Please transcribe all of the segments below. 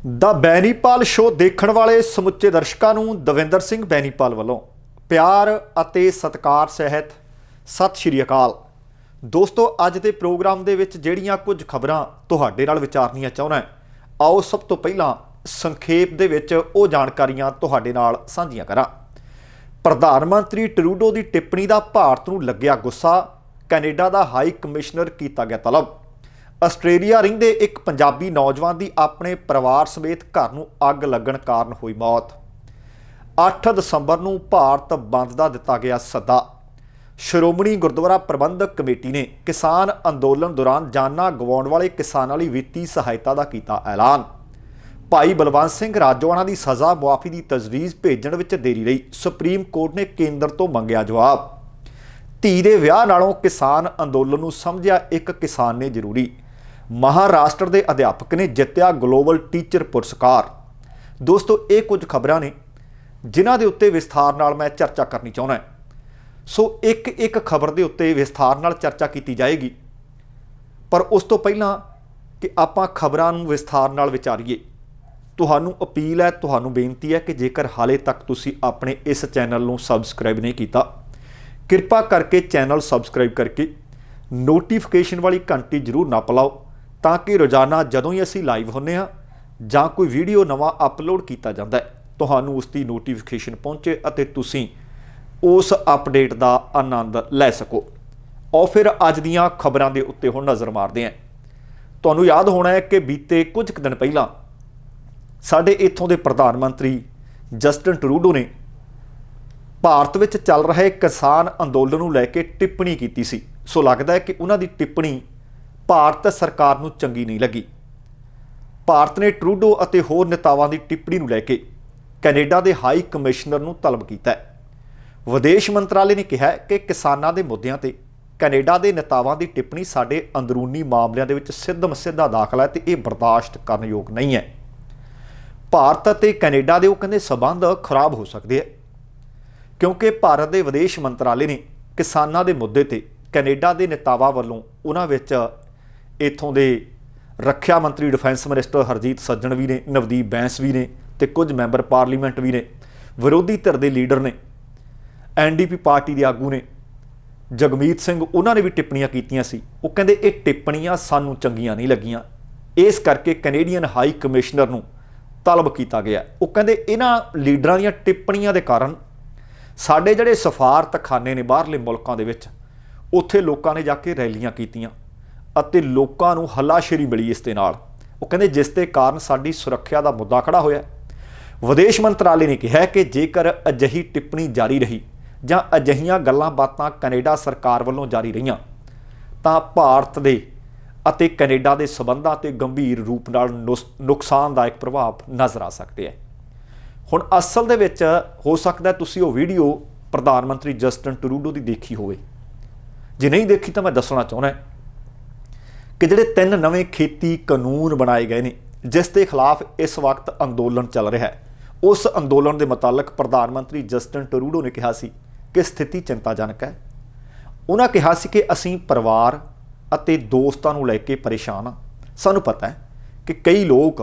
The Benipal show ਦੇਖਣ ਵਾਲੇ ਸਮੁੱਚੇ ਦਰਸ਼ਕਾਂ ਨੂੰ ਦਵਿੰਦਰ ਸਿੰਘ ਬੈਨੀਪਾਲ ਵੱਲੋਂ ਪਿਆਰ ਅਤੇ ਸਤਿਕਾਰ ਸਹਿਤ ਸਤਿ ਸ਼੍ਰੀ ਅਕਾਲ। ਦੋਸਤੋ, ਅੱਜ ਦੇ ਪ੍ਰੋਗਰਾਮ ਦੇ ਵਿੱਚ ਜਿਹੜੀਆਂ ਕੁਝ ਖਬਰਾਂ ਤੁਹਾਡੇ ਨਾਲ ਵਿਚਾਰਨੀਆਂ ਚਾਹੁੰਦਾ, ਆਓ ਸਭ ਤੋਂ ਪਹਿਲਾਂ ਸੰਖੇਪ ਦੇ ਵਿੱਚ ਉਹ ਜਾਣਕਾਰੀਆਂ ਤੁਹਾਡੇ ਨਾਲ ਸਾਂਝੀਆਂ ਕਰਾਂ। ਪ੍ਰਧਾਨ ਮੰਤਰੀ ਟਰੂਡੋ ਦੀ ਟਿੱਪਣੀ ਦਾ ਭਾਰਤ ਨੂੰ ਲੱਗਿਆ ਗੁੱਸਾ, ਕੈਨੇਡਾ ਦਾ ਹਾਈ ਕਮਿਸ਼ਨਰ ਕੀਤਾ ਗਿਆ ਤਲਬ। ਆਸਟ੍ਰੇਲੀਆ ਰਹਿੰਦੇ ਇੱਕ ਪੰਜਾਬੀ ਨੌਜਵਾਨ ਦੀ ਆਪਣੇ ਪਰਿਵਾਰ ਸਮੇਤ ਘਰ ਨੂੰ ਅੱਗ ਲੱਗਣ ਕਾਰਨ ਹੋਈ ਮੌਤ। 8 ਦਸੰਬਰ ਨੂੰ ਭਾਰਤ ਬੰਦ ਦਾ ਦਿੱਤਾ ਗਿਆ ਸੱਦਾ। ਸ਼੍ਰੋਮਣੀ ਗੁਰਦੁਆਰਾ ਪ੍ਰਬੰਧਕ ਕਮੇਟੀ ਨੇ ਕਿਸਾਨ ਅੰਦੋਲਨ ਦੌਰਾਨ ਜਾਨਾਂ ਗਵਾਉਣ ਵਾਲੇ ਕਿਸਾਨਾਂ ਲਈ ਵਿੱਤੀ ਸਹਾਇਤਾ ਦਾ ਕੀਤਾ ਐਲਾਨ। ਭਾਈ ਬਲਵੰਤ ਸਿੰਘ ਰਾਜੋਆਣਾ ਦੀ ਸਜ਼ਾ ਮੁਆਫੀ ਦੀ ਤਜਵੀਜ਼ ਭੇਜਣ ਵਿੱਚ ਦੇਰੀ ਰਹੀ, ਸੁਪਰੀਮ ਕੋਰਟ ਨੇ ਕੇਂਦਰ ਤੋਂ ਮੰਗਿਆ ਜਵਾਬ। ਧੀ ਦੇ ਵਿਆਹ ਨਾਲੋਂ ਕਿਸਾਨ ਅੰਦੋਲਨ ਨੂੰ ਸਮਝਿਆ ਇੱਕ ਕਿਸਾਨ ਨੇ ਜ਼ਰੂਰੀ। ਮਹਾਰਾਸ਼ਟਰ ਦੇ ਅਧਿਆਪਕ ਨੇ ਜਿੱਤਿਆ ਗਲੋਬਲ ਟੀਚਰ ਪੁਰਸਕਾਰ। ਦੋਸਤੋ, ਇਹ ਕੁਝ ਖਬਰਾਂ ਨੇ ਜਿਨ੍ਹਾਂ ਦੇ ਉੱਤੇ ਵਿਸਥਾਰ ਨਾਲ ਮੈਂ ਚਰਚਾ ਕਰਨੀ ਚਾਹੁੰਦਾ। ਸੋ ਇੱਕ ਖਬਰ ਦੇ ਉੱਤੇ ਵਿਸਥਾਰ ਨਾਲ ਚਰਚਾ ਕੀਤੀ ਜਾਏਗੀ, ਪਰ ਉਸ ਤੋਂ ਪਹਿਲਾਂ ਕਿ ਆਪਾਂ ਖਬਰਾਂ ਨੂੰ ਵਿਸਥਾਰ ਨਾਲ ਵਿਚਾਰੀਏ, ਤੁਹਾਨੂੰ ਅਪੀਲ ਹੈ, ਤੁਹਾਨੂੰ ਬੇਨਤੀ ਹੈ ਕਿ ਜੇਕਰ ਹਾਲੇ ਤੱਕ ਤੁਸੀਂ ਆਪਣੇ ਇਸ ਚੈਨਲ ਨੂੰ ਸਬਸਕ੍ਰਾਈਬ ਨਹੀਂ ਕੀਤਾ, ਕਿਰਪਾ ਕਰਕੇ ਚੈਨਲ ਸਬਸਕ੍ਰਾਈਬ ਕਰਕੇ ਨੋਟੀਫਿਕੇਸ਼ਨ ਵਾਲੀ ਘੰਟੀ ਜ਼ਰੂਰ ਨੱਪ ਲਾਓ, ਤਾਂ ਕਿ ਰੋਜ਼ਾਨਾ ਜਦੋਂ ਹੀ ਅਸੀਂ ਲਾਈਵ ਹੁੰਦੇ ਹਾਂ ਜਾਂ ਕੋਈ ਵੀਡੀਓ ਨਵਾਂ ਅਪਲੋਡ ਕੀਤਾ ਜਾਂਦਾ ਹੈ, ਤੁਹਾਨੂੰ ਉਸ ਦੀ ਨੋਟੀਫਿਕੇਸ਼ਨ ਪਹੁੰਚੇ ਅਤੇ ਤੁਸੀਂ ਉਸ ਅਪਡੇਟ ਦਾ ਆਨੰਦ ਲੈ ਸਕੋ। ਔਰ ਫਿਰ ਅੱਜ ਦੀਆਂ ਖਬਰਾਂ ਦੇ ਉੱਤੇ ਹੁਣ ਨਜ਼ਰ ਮਾਰਦੇ ਹਾਂ। ਤੁਹਾਨੂੰ ਯਾਦ ਹੋਣਾ ਹੈ ਕਿ ਬੀਤੇ ਕੁਝ ਕੁ ਦਿਨ ਪਹਿਲਾਂ ਸਾਡੇ ਇੱਥੋਂ ਦੇ ਪ੍ਰਧਾਨ ਮੰਤਰੀ ਜਸਟਿਨ ਟਰੂਡੋ ਨੇ ਭਾਰਤ ਵਿੱਚ ਚੱਲ ਰਹੇ ਕਿਸਾਨ ਅੰਦੋਲਨ ਨੂੰ ਲੈ ਕੇ ਟਿੱਪਣੀ ਕੀਤੀ ਸੀ। ਸੋ ਲੱਗਦਾ ਹੈ ਕਿ ਉਹਨਾਂ ਦੀ ਟਿੱਪਣੀ ਭਾਰਤ ਸਰਕਾਰ ਨੂੰ ਚੰਗੀ ਨਹੀਂ ਲੱਗੀ। ਭਾਰਤ ਨੇ ਟਰੂਡੋ ਅਤੇ ਹੋਰ ਨੇਤਾਵਾਂ ਦੀ ਟਿੱਪਣੀ ਨੂੰ ਲੈ ਕੇ ਕੈਨੇਡਾ ਦੇ ਹਾਈ ਕਮਿਸ਼ਨਰ ਨੂੰ ਤਲਬ ਕੀਤਾ ਹੈ। ਵਿਦੇਸ਼ ਮੰਤਰਾਲੇ ਨੇ ਕਿਹਾ ਕਿ ਕਿਸਾਨਾਂ ਦੇ ਮੁੱਦਿਆਂ ਤੇ ਕੈਨੇਡਾ ਦੇ ਨੇਤਾਵਾਂ ਦੀ ਟਿੱਪਣੀ ਸਾਡੇ ਅੰਦਰੂਨੀ ਮਾਮਲਿਆਂ ਦੇ ਵਿੱਚ ਸਿੱਧਾ ਦਾਖਲ ਹੈ ਤੇ ਇਹ ਬਰਦਾਸ਼ਤ ਕਰਨ ਯੋਗ ਨਹੀਂ ਹੈ। ਭਾਰਤ ਅਤੇ ਕੈਨੇਡਾ ਦੇ ਉਹ ਕਹਿੰਦੇ ਸਬੰਧ ਖਰਾਬ ਹੋ ਸਕਦੇ ਹੈ, ਕਿਉਂਕਿ ਭਾਰਤ ਦੇ ਵਿਦੇਸ਼ ਮੰਤਰਾਲੇ ਨੇ ਕਿਸਾਨਾਂ ਦੇ ਮੁੱਦੇ ਤੇ ਕੈਨੇਡਾ ਦੇ ਨੇਤਾਵਾਂ ਵੱਲੋਂ ਉਹਨਾਂ ਵਿੱਚ ਇੱਥੋਂ ਦੇ ਰੱਖਿਆ ਮੰਤਰੀ ਡਿਫੈਂਸ ਮਿਨਿਸਟਰ ਹਰਜੀਤ ਸੱਜਣ ਵੀ ਨੇ, ਨਵਦੀਪ ਬੈਂਸ ਵੀ ਨੇ ਤੇ ਕੁਝ ਮੈਂਬਰ ਪਾਰਲੀਮੈਂਟ ਵੀ ਨੇ, ਵਿਰੋਧੀ ਧਿਰ ਦੇ ਲੀਡਰ ਨੇ, NDP ਪਾਰਟੀ ਦੇ ਆਗੂ ਨੇ, ਜਗਮੀਤ ਸਿੰਘ, ਉਹਨਾਂ ਨੇ ਵੀ ਟਿੱਪਣੀਆਂ ਕੀਤੀਆਂ ਸੀ। ਉਹ ਕਹਿੰਦੇ ਇਹ ਟਿੱਪਣੀਆਂ ਸਾਨੂੰ ਚੰਗੀਆਂ ਨਹੀਂ ਲੱਗੀਆਂ, ਇਸ ਕਰਕੇ ਕੈਨੇਡੀਅਨ ਹਾਈ ਕਮਿਸ਼ਨਰ ਨੂੰ ਤਲਬ ਕੀਤਾ ਗਿਆ। ਉਹ ਕਹਿੰਦੇ ਇਹਨਾਂ ਲੀਡਰਾਂ ਦੀਆਂ ਟਿੱਪਣੀਆਂ ਦੇ ਕਾਰਨ ਸਾਡੇ ਜਿਹੜੇ ਸਫਾਰਤਖਾਨੇ ਨੇ ਬਾਹਰਲੇ ਮੁਲਕਾਂ ਦੇ ਵਿੱਚ, ਉੱਥੇ ਲੋਕਾਂ ਨੇ ਜਾ ਕੇ ਰੈਲੀਆਂ ਕੀਤੀਆਂ ਅਤੇ ਲੋਕਾਂ ਨੂੰ ਹੱਲਾਸ਼ੇਰੀ ਮਿਲੀ ਇਸ ਦੇ ਨਾਲ। ਉਹ ਕਹਿੰਦੇ ਜਿਸ ਦੇ ਕਾਰਨ ਸਾਡੀ ਸੁਰੱਖਿਆ ਦਾ ਮੁੱਦਾ ਖੜਾ ਹੋਇਆ। ਵਿਦੇਸ਼ ਮੰਤਰਾਲੇ ਨੇ ਕਿਹਾ ਕਿ ਜੇਕਰ ਅਜਿਹੀ ਟਿੱਪਣੀ ਜਾਰੀ ਰਹੀ ਜਾਂ ਅਜਿਹੀਆਂ ਗੱਲਾਂ ਬਾਤਾਂ ਕੈਨੇਡਾ ਸਰਕਾਰ ਵੱਲੋਂ ਜਾਰੀ ਰਹੀਆਂ ਤਾਂ ਭਾਰਤ ਦੇ ਅਤੇ ਕੈਨੇਡਾ ਦੇ ਸਬੰਧਾਂ 'ਤੇ ਗੰਭੀਰ ਰੂਪ ਨਾਲ ਨੁਕਸਾਨਦਾਇਕ ਪ੍ਰਭਾਵ ਨਜ਼ਰ ਆ ਸਕਦੇ ਹੈ। ਹੁਣ ਅਸਲ ਦੇ ਵਿੱਚ ਹੋ ਸਕਦਾ ਤੁਸੀਂ ਉਹ ਵੀਡੀਓ ਪ੍ਰਧਾਨ ਮੰਤਰੀ ਜਸਟਿਨ ਟਰੂਡੋ ਦੀ ਦੇਖੀ ਹੋਵੇ। ਜੇ ਨਹੀਂ ਦੇਖੀ ਤਾਂ ਮੈਂ ਦੱਸਣਾ ਚਾਹੁੰਦਾ ਕਿ ਜਿਹੜੇ 3 ਨਵੇਂ ਖੇਤੀ ਕਾਨੂੰਨ ਬਣਾਏ ਗਏ ਨੇ ਜਿਸ ਦੇ ਖਿਲਾਫ ਇਸ ਵਕਤ ਅੰਦੋਲਨ ਚੱਲ ਰਿਹਾ ਹੈ, ਉਸ ਅੰਦੋਲਨ ਦੇ ਮੁਤਾਲਕ ਪ੍ਰਧਾਨ ਮੰਤਰੀ ਜਸਟਿਨ ਟਰੂਡੋ ਨੇ ਕਿਹਾ ਸੀ ਕਿ ਸਥਿਤੀ ਚਿੰਤਾਜਨਕ ਹੈ। ਉਹਨਾਂ ਕਿਹਾ ਸੀ ਕਿ ਅਸੀਂ ਪਰਿਵਾਰ ਅਤੇ ਦੋਸਤਾਂ ਨੂੰ ਲੈ ਕੇ ਪਰੇਸ਼ਾਨ ਹਾਂ। ਸਾਨੂੰ ਪਤਾ ਹੈ ਕਿ ਕਈ ਲੋਕ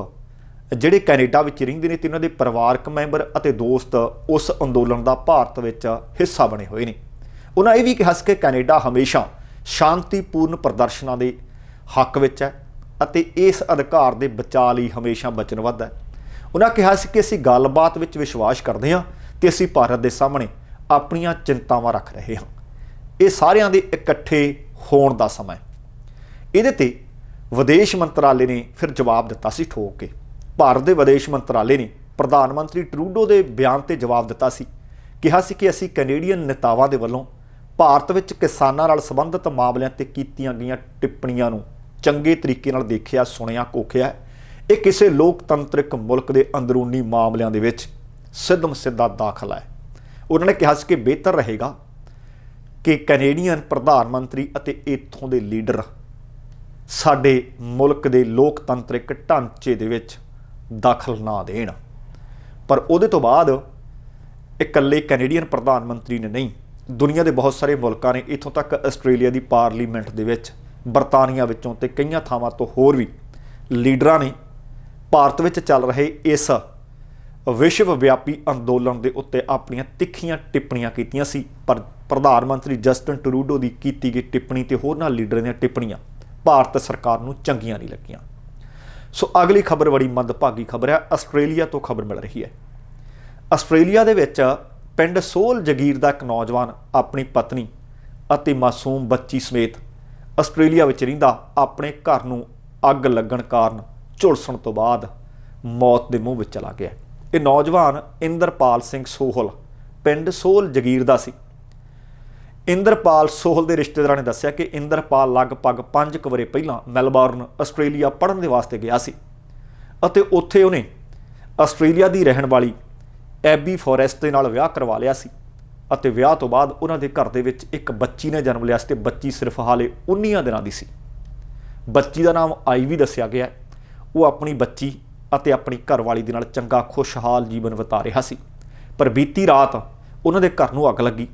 ਜਿਹੜੇ ਕੈਨੇਡਾ ਵਿੱਚ ਰਹਿੰਦੇ ਨੇ ਤੇ ਉਹਨਾਂ ਦੇ ਪਰਿਵਾਰਕ ਮੈਂਬਰ ਅਤੇ ਦੋਸਤ ਉਸ ਅੰਦੋਲਨ ਦਾ ਭਾਰਤ ਵਿੱਚ ਹਿੱਸਾ ਬਣੇ ਹੋਏ ਨੇ। ਉਹਨਾਂ ਇਹ ਵੀ ਕਿਹਾ ਸੀ ਕਿ ਕੈਨੇਡਾ ਹਮੇਸ਼ਾ ਸ਼ਾਂਤੀਪੂਰਨ ਪ੍ਰਦਰਸ਼ਨਾਂ ਦੇ ਹੱਕ ਵਿੱਚ ਹੈ ਅਤੇ ਇਸ ਅਧਿਕਾਰ ਦੇ ਬਚਾਅ ਲਈ ਹਮੇਸ਼ਾ ਵਚਨਬੱਧ ਹੈ। ਉਹਨਾਂ ਕਿਹਾ ਸੀ ਕਿ ਅਸੀਂ ਗੱਲਬਾਤ ਵਿੱਚ ਵਿਸ਼ਵਾਸ ਕਰਦੇ ਹਾਂ ਤੇ ਅਸੀਂ ਭਾਰਤ ਦੇ ਸਾਹਮਣੇ ਆਪਣੀਆਂ ਚਿੰਤਾਵਾਂ ਰੱਖ ਰਹੇ ਹਾਂ। ਇਹ ਸਾਰਿਆਂ ਦੇ ਇਕੱਠੇ ਹੋਣ ਦਾ ਸਮਾਂ ਹੈ। ਇਹਦੇ ਤੇ ਵਿਦੇਸ਼ ਮੰਤਰਾਲੇ ਨੇ ਫਿਰ ਜਵਾਬ ਦਿੱਤਾ ਸੀ ਠੋਕ ਕੇ। ਭਾਰਤ ਦੇ ਵਿਦੇਸ਼ ਮੰਤਰਾਲੇ ਨੇ ਪ੍ਰਧਾਨ ਮੰਤਰੀ ਟਰੂਡੋ ਦੇ ਬਿਆਨ ਤੇ ਜਵਾਬ ਦਿੱਤਾ ਸੀ, ਕਿਹਾ ਸੀ ਕਿ ਅਸੀਂ ਕੈਨੇਡੀਅਨ ਨੇਤਾਵਾਂ ਦੇ ਵੱਲੋਂ ਭਾਰਤ ਵਿੱਚ ਕਿਸਾਨਾਂ ਨਾਲ ਸੰਬੰਧਿਤ ਮਾਮਲਿਆਂ ਤੇ ਕੀਤੀਆਂ ਗਈਆਂ ਟਿੱਪਣੀਆਂ ਨੂੰ ਚੰਗੇ ਤਰੀਕੇ ਨਾਲ ਦੇਖਿਆ, ਸੁਣਿਆ, ਕੋਖਿਆ। ਇਹ ਕਿਸੇ ਲੋਕਤੰਤਰਿਕ ਮੁਲਕ ਦੇ ਅੰਦਰੂਨੀ ਮਾਮਲਿਆਂ ਦੇ ਵਿੱਚ ਸਿੱਧਾ ਦਾਖਲ ਹੈ। ਉਹਨਾਂ ਨੇ ਕਿਹਾ ਸੀ ਕਿ ਬਿਹਤਰ ਰਹੇਗਾ ਕਿ ਕੈਨੇਡੀਅਨ ਪ੍ਰਧਾਨ ਮੰਤਰੀ ਅਤੇ ਇੱਥੋਂ ਦੇ ਲੀਡਰ ਸਾਡੇ ਮੁਲਕ ਦੇ ਲੋਕਤੰਤਰਿਕ ਢਾਂਚੇ ਦੇ ਵਿੱਚ ਦਖਲ ਨਾ ਦੇਣ। ਪਰ ਉਹਦੇ ਤੋਂ ਬਾਅਦ ਇਕੱਲੇ ਕੈਨੇਡੀਅਨ ਪ੍ਰਧਾਨ ਮੰਤਰੀ ਨੇ ਨਹੀਂ, ਦੁਨੀਆ ਦੇ ਬਹੁਤ ਸਾਰੇ ਮੁਲਕਾਂ ਨੇ, ਇੱਥੋਂ ਤੱਕ ਆਸਟ੍ਰੇਲੀਆ ਦੀ ਪਾਰਲੀਮੈਂਟ ਦੇ ਵਿੱਚ, ਬਰਤਾਨੀਆ ਵਿੱਚੋਂ ਤੇ ਕਈਆਂ ਥਾਵਾਂ ਤੋਂ ਹੋਰ ਵੀ ਲੀਡਰਾਂ ਨੇ ਭਾਰਤ ਵਿੱਚ ਚੱਲ ਰਹੇ ਇਸ ਵਿਸ਼ਵ ਵਿਆਪੀ ਅੰਦੋਲਨ ਦੇ ਉੱਤੇ ਆਪਣੀਆਂ ਤਿੱਖੀਆਂ ਟਿੱਪਣੀਆਂ ਕੀਤੀਆਂ ਸੀ। ਪਰ ਪ੍ਰਧਾਨ ਮੰਤਰੀ ਜਸਟਿਨ ਟਰੂਡੋ ਦੀ ਕੀਤੀ ਗਈ ਟਿੱਪਣੀ ਤੇ ਹੋਰਨਾਂ ਲੀਡਰਾਂ ਦੀਆਂ ਟਿੱਪਣੀਆਂ ਭਾਰਤ ਸਰਕਾਰ ਨੂੰ ਚੰਗੀਆਂ ਨਹੀਂ ਲੱਗੀਆਂ। ਸੋ ਅਗਲੀ ਖਬਰ ਬੜੀ ਮੰਦਭਾਗੀ ਖਬਰ ਹੈ। ਆਸਟ੍ਰੇਲੀਆ ਤੋਂ ਖਬਰ ਮਿਲ ਰਹੀ ਹੈ। ਆਸਟ੍ਰੇਲੀਆ ਦੇ ਵਿੱਚ ਪਿੰਡ ਸੋਲ ਜਗੀਰ ਦਾ ਇੱਕ ਨੌਜਵਾਨ ਆਪਣੀ ਪਤਨੀ ਅਤੇ ਮਾਸੂਮ ਬੱਚੀ ਸਮੇਤ ਆਸਟ੍ਰੇਲੀਆ ਵਿੱਚ ਰਹਿੰਦਾ ਆਪਣੇ ਘਰ ਨੂੰ ਅੱਗ ਲੱਗਣ ਕਾਰਨ ਝੁਲਸਣ ਤੋਂ ਬਾਅਦ ਮੌਤ ਦੇ ਮੂੰਹ ਵਿੱਚ ਚਲਾ ਗਿਆ। ਇਹ ਨੌਜਵਾਨ ਇੰਦਰਪਾਲ ਸਿੰਘ ਸੋਹਲ ਪਿੰਡ ਸੋਲ ਜਗੀਰ ਦਾ ਸੀ। ਇੰਦਰਪਾਲ ਸੋਹਲ ਦੇ ਰਿਸ਼ਤੇਦਾਰਾਂ ਨੇ ਦੱਸਿਆ ਕਿ ਇੰਦਰਪਾਲ ਲਗਭਗ 5 ਵਰ੍ਹੇ ਪਹਿਲਾਂ ਮੈਲਬੌਰਨ ਆਸਟ੍ਰੇਲੀਆ ਪੜ੍ਹਨ ਦੇ ਵਾਸਤੇ ਗਿਆ ਸੀ ਅਤੇ ਉੱਥੇ ਉਹਨੇ ਆਸਟ੍ਰੇਲੀਆ ਦੀ ਰਹਿਣ ਵਾਲੀ ਐਬੀ ਫੋਰੈਸਟ ਦੇ ਨਾਲ ਵਿਆਹ ਕਰਵਾ ਲਿਆ ਸੀ ਅਤੇ ਵਿਆਹ ਤੋਂ ਬਾਅਦ ਉਹਨਾਂ ਦੇ ਘਰ ਦੇ ਵਿੱਚ ਇੱਕ ਬੱਚੀ ਨੇ ਜਨਮ ਲਿਆ ਸੀ ਤੇ ਬੱਚੀ ਸਿਰਫ ਹਾਲੇ 19 ਦਿਨਾਂ ਦੀ ਸੀ। ਬੱਚੀ ਦਾ ਨਾਮ ਆਈਵੀ ਦੱਸਿਆ ਗਿਆ। ਉਹ ਆਪਣੀ ਬੱਚੀ ਅਤੇ ਆਪਣੀ ਘਰਵਾਲੀ ਦੇ ਨਾਲ ਚੰਗਾ ਖੁਸ਼ਹਾਲ ਜੀਵਨ ਬਿਤਾ ਰਿਹਾ ਸੀ। ਪਰ ਬੀਤੀ ਰਾਤ ਉਹਨਾਂ ਦੇ ਘਰ ਨੂੰ ਅੱਗ ਲੱਗੀ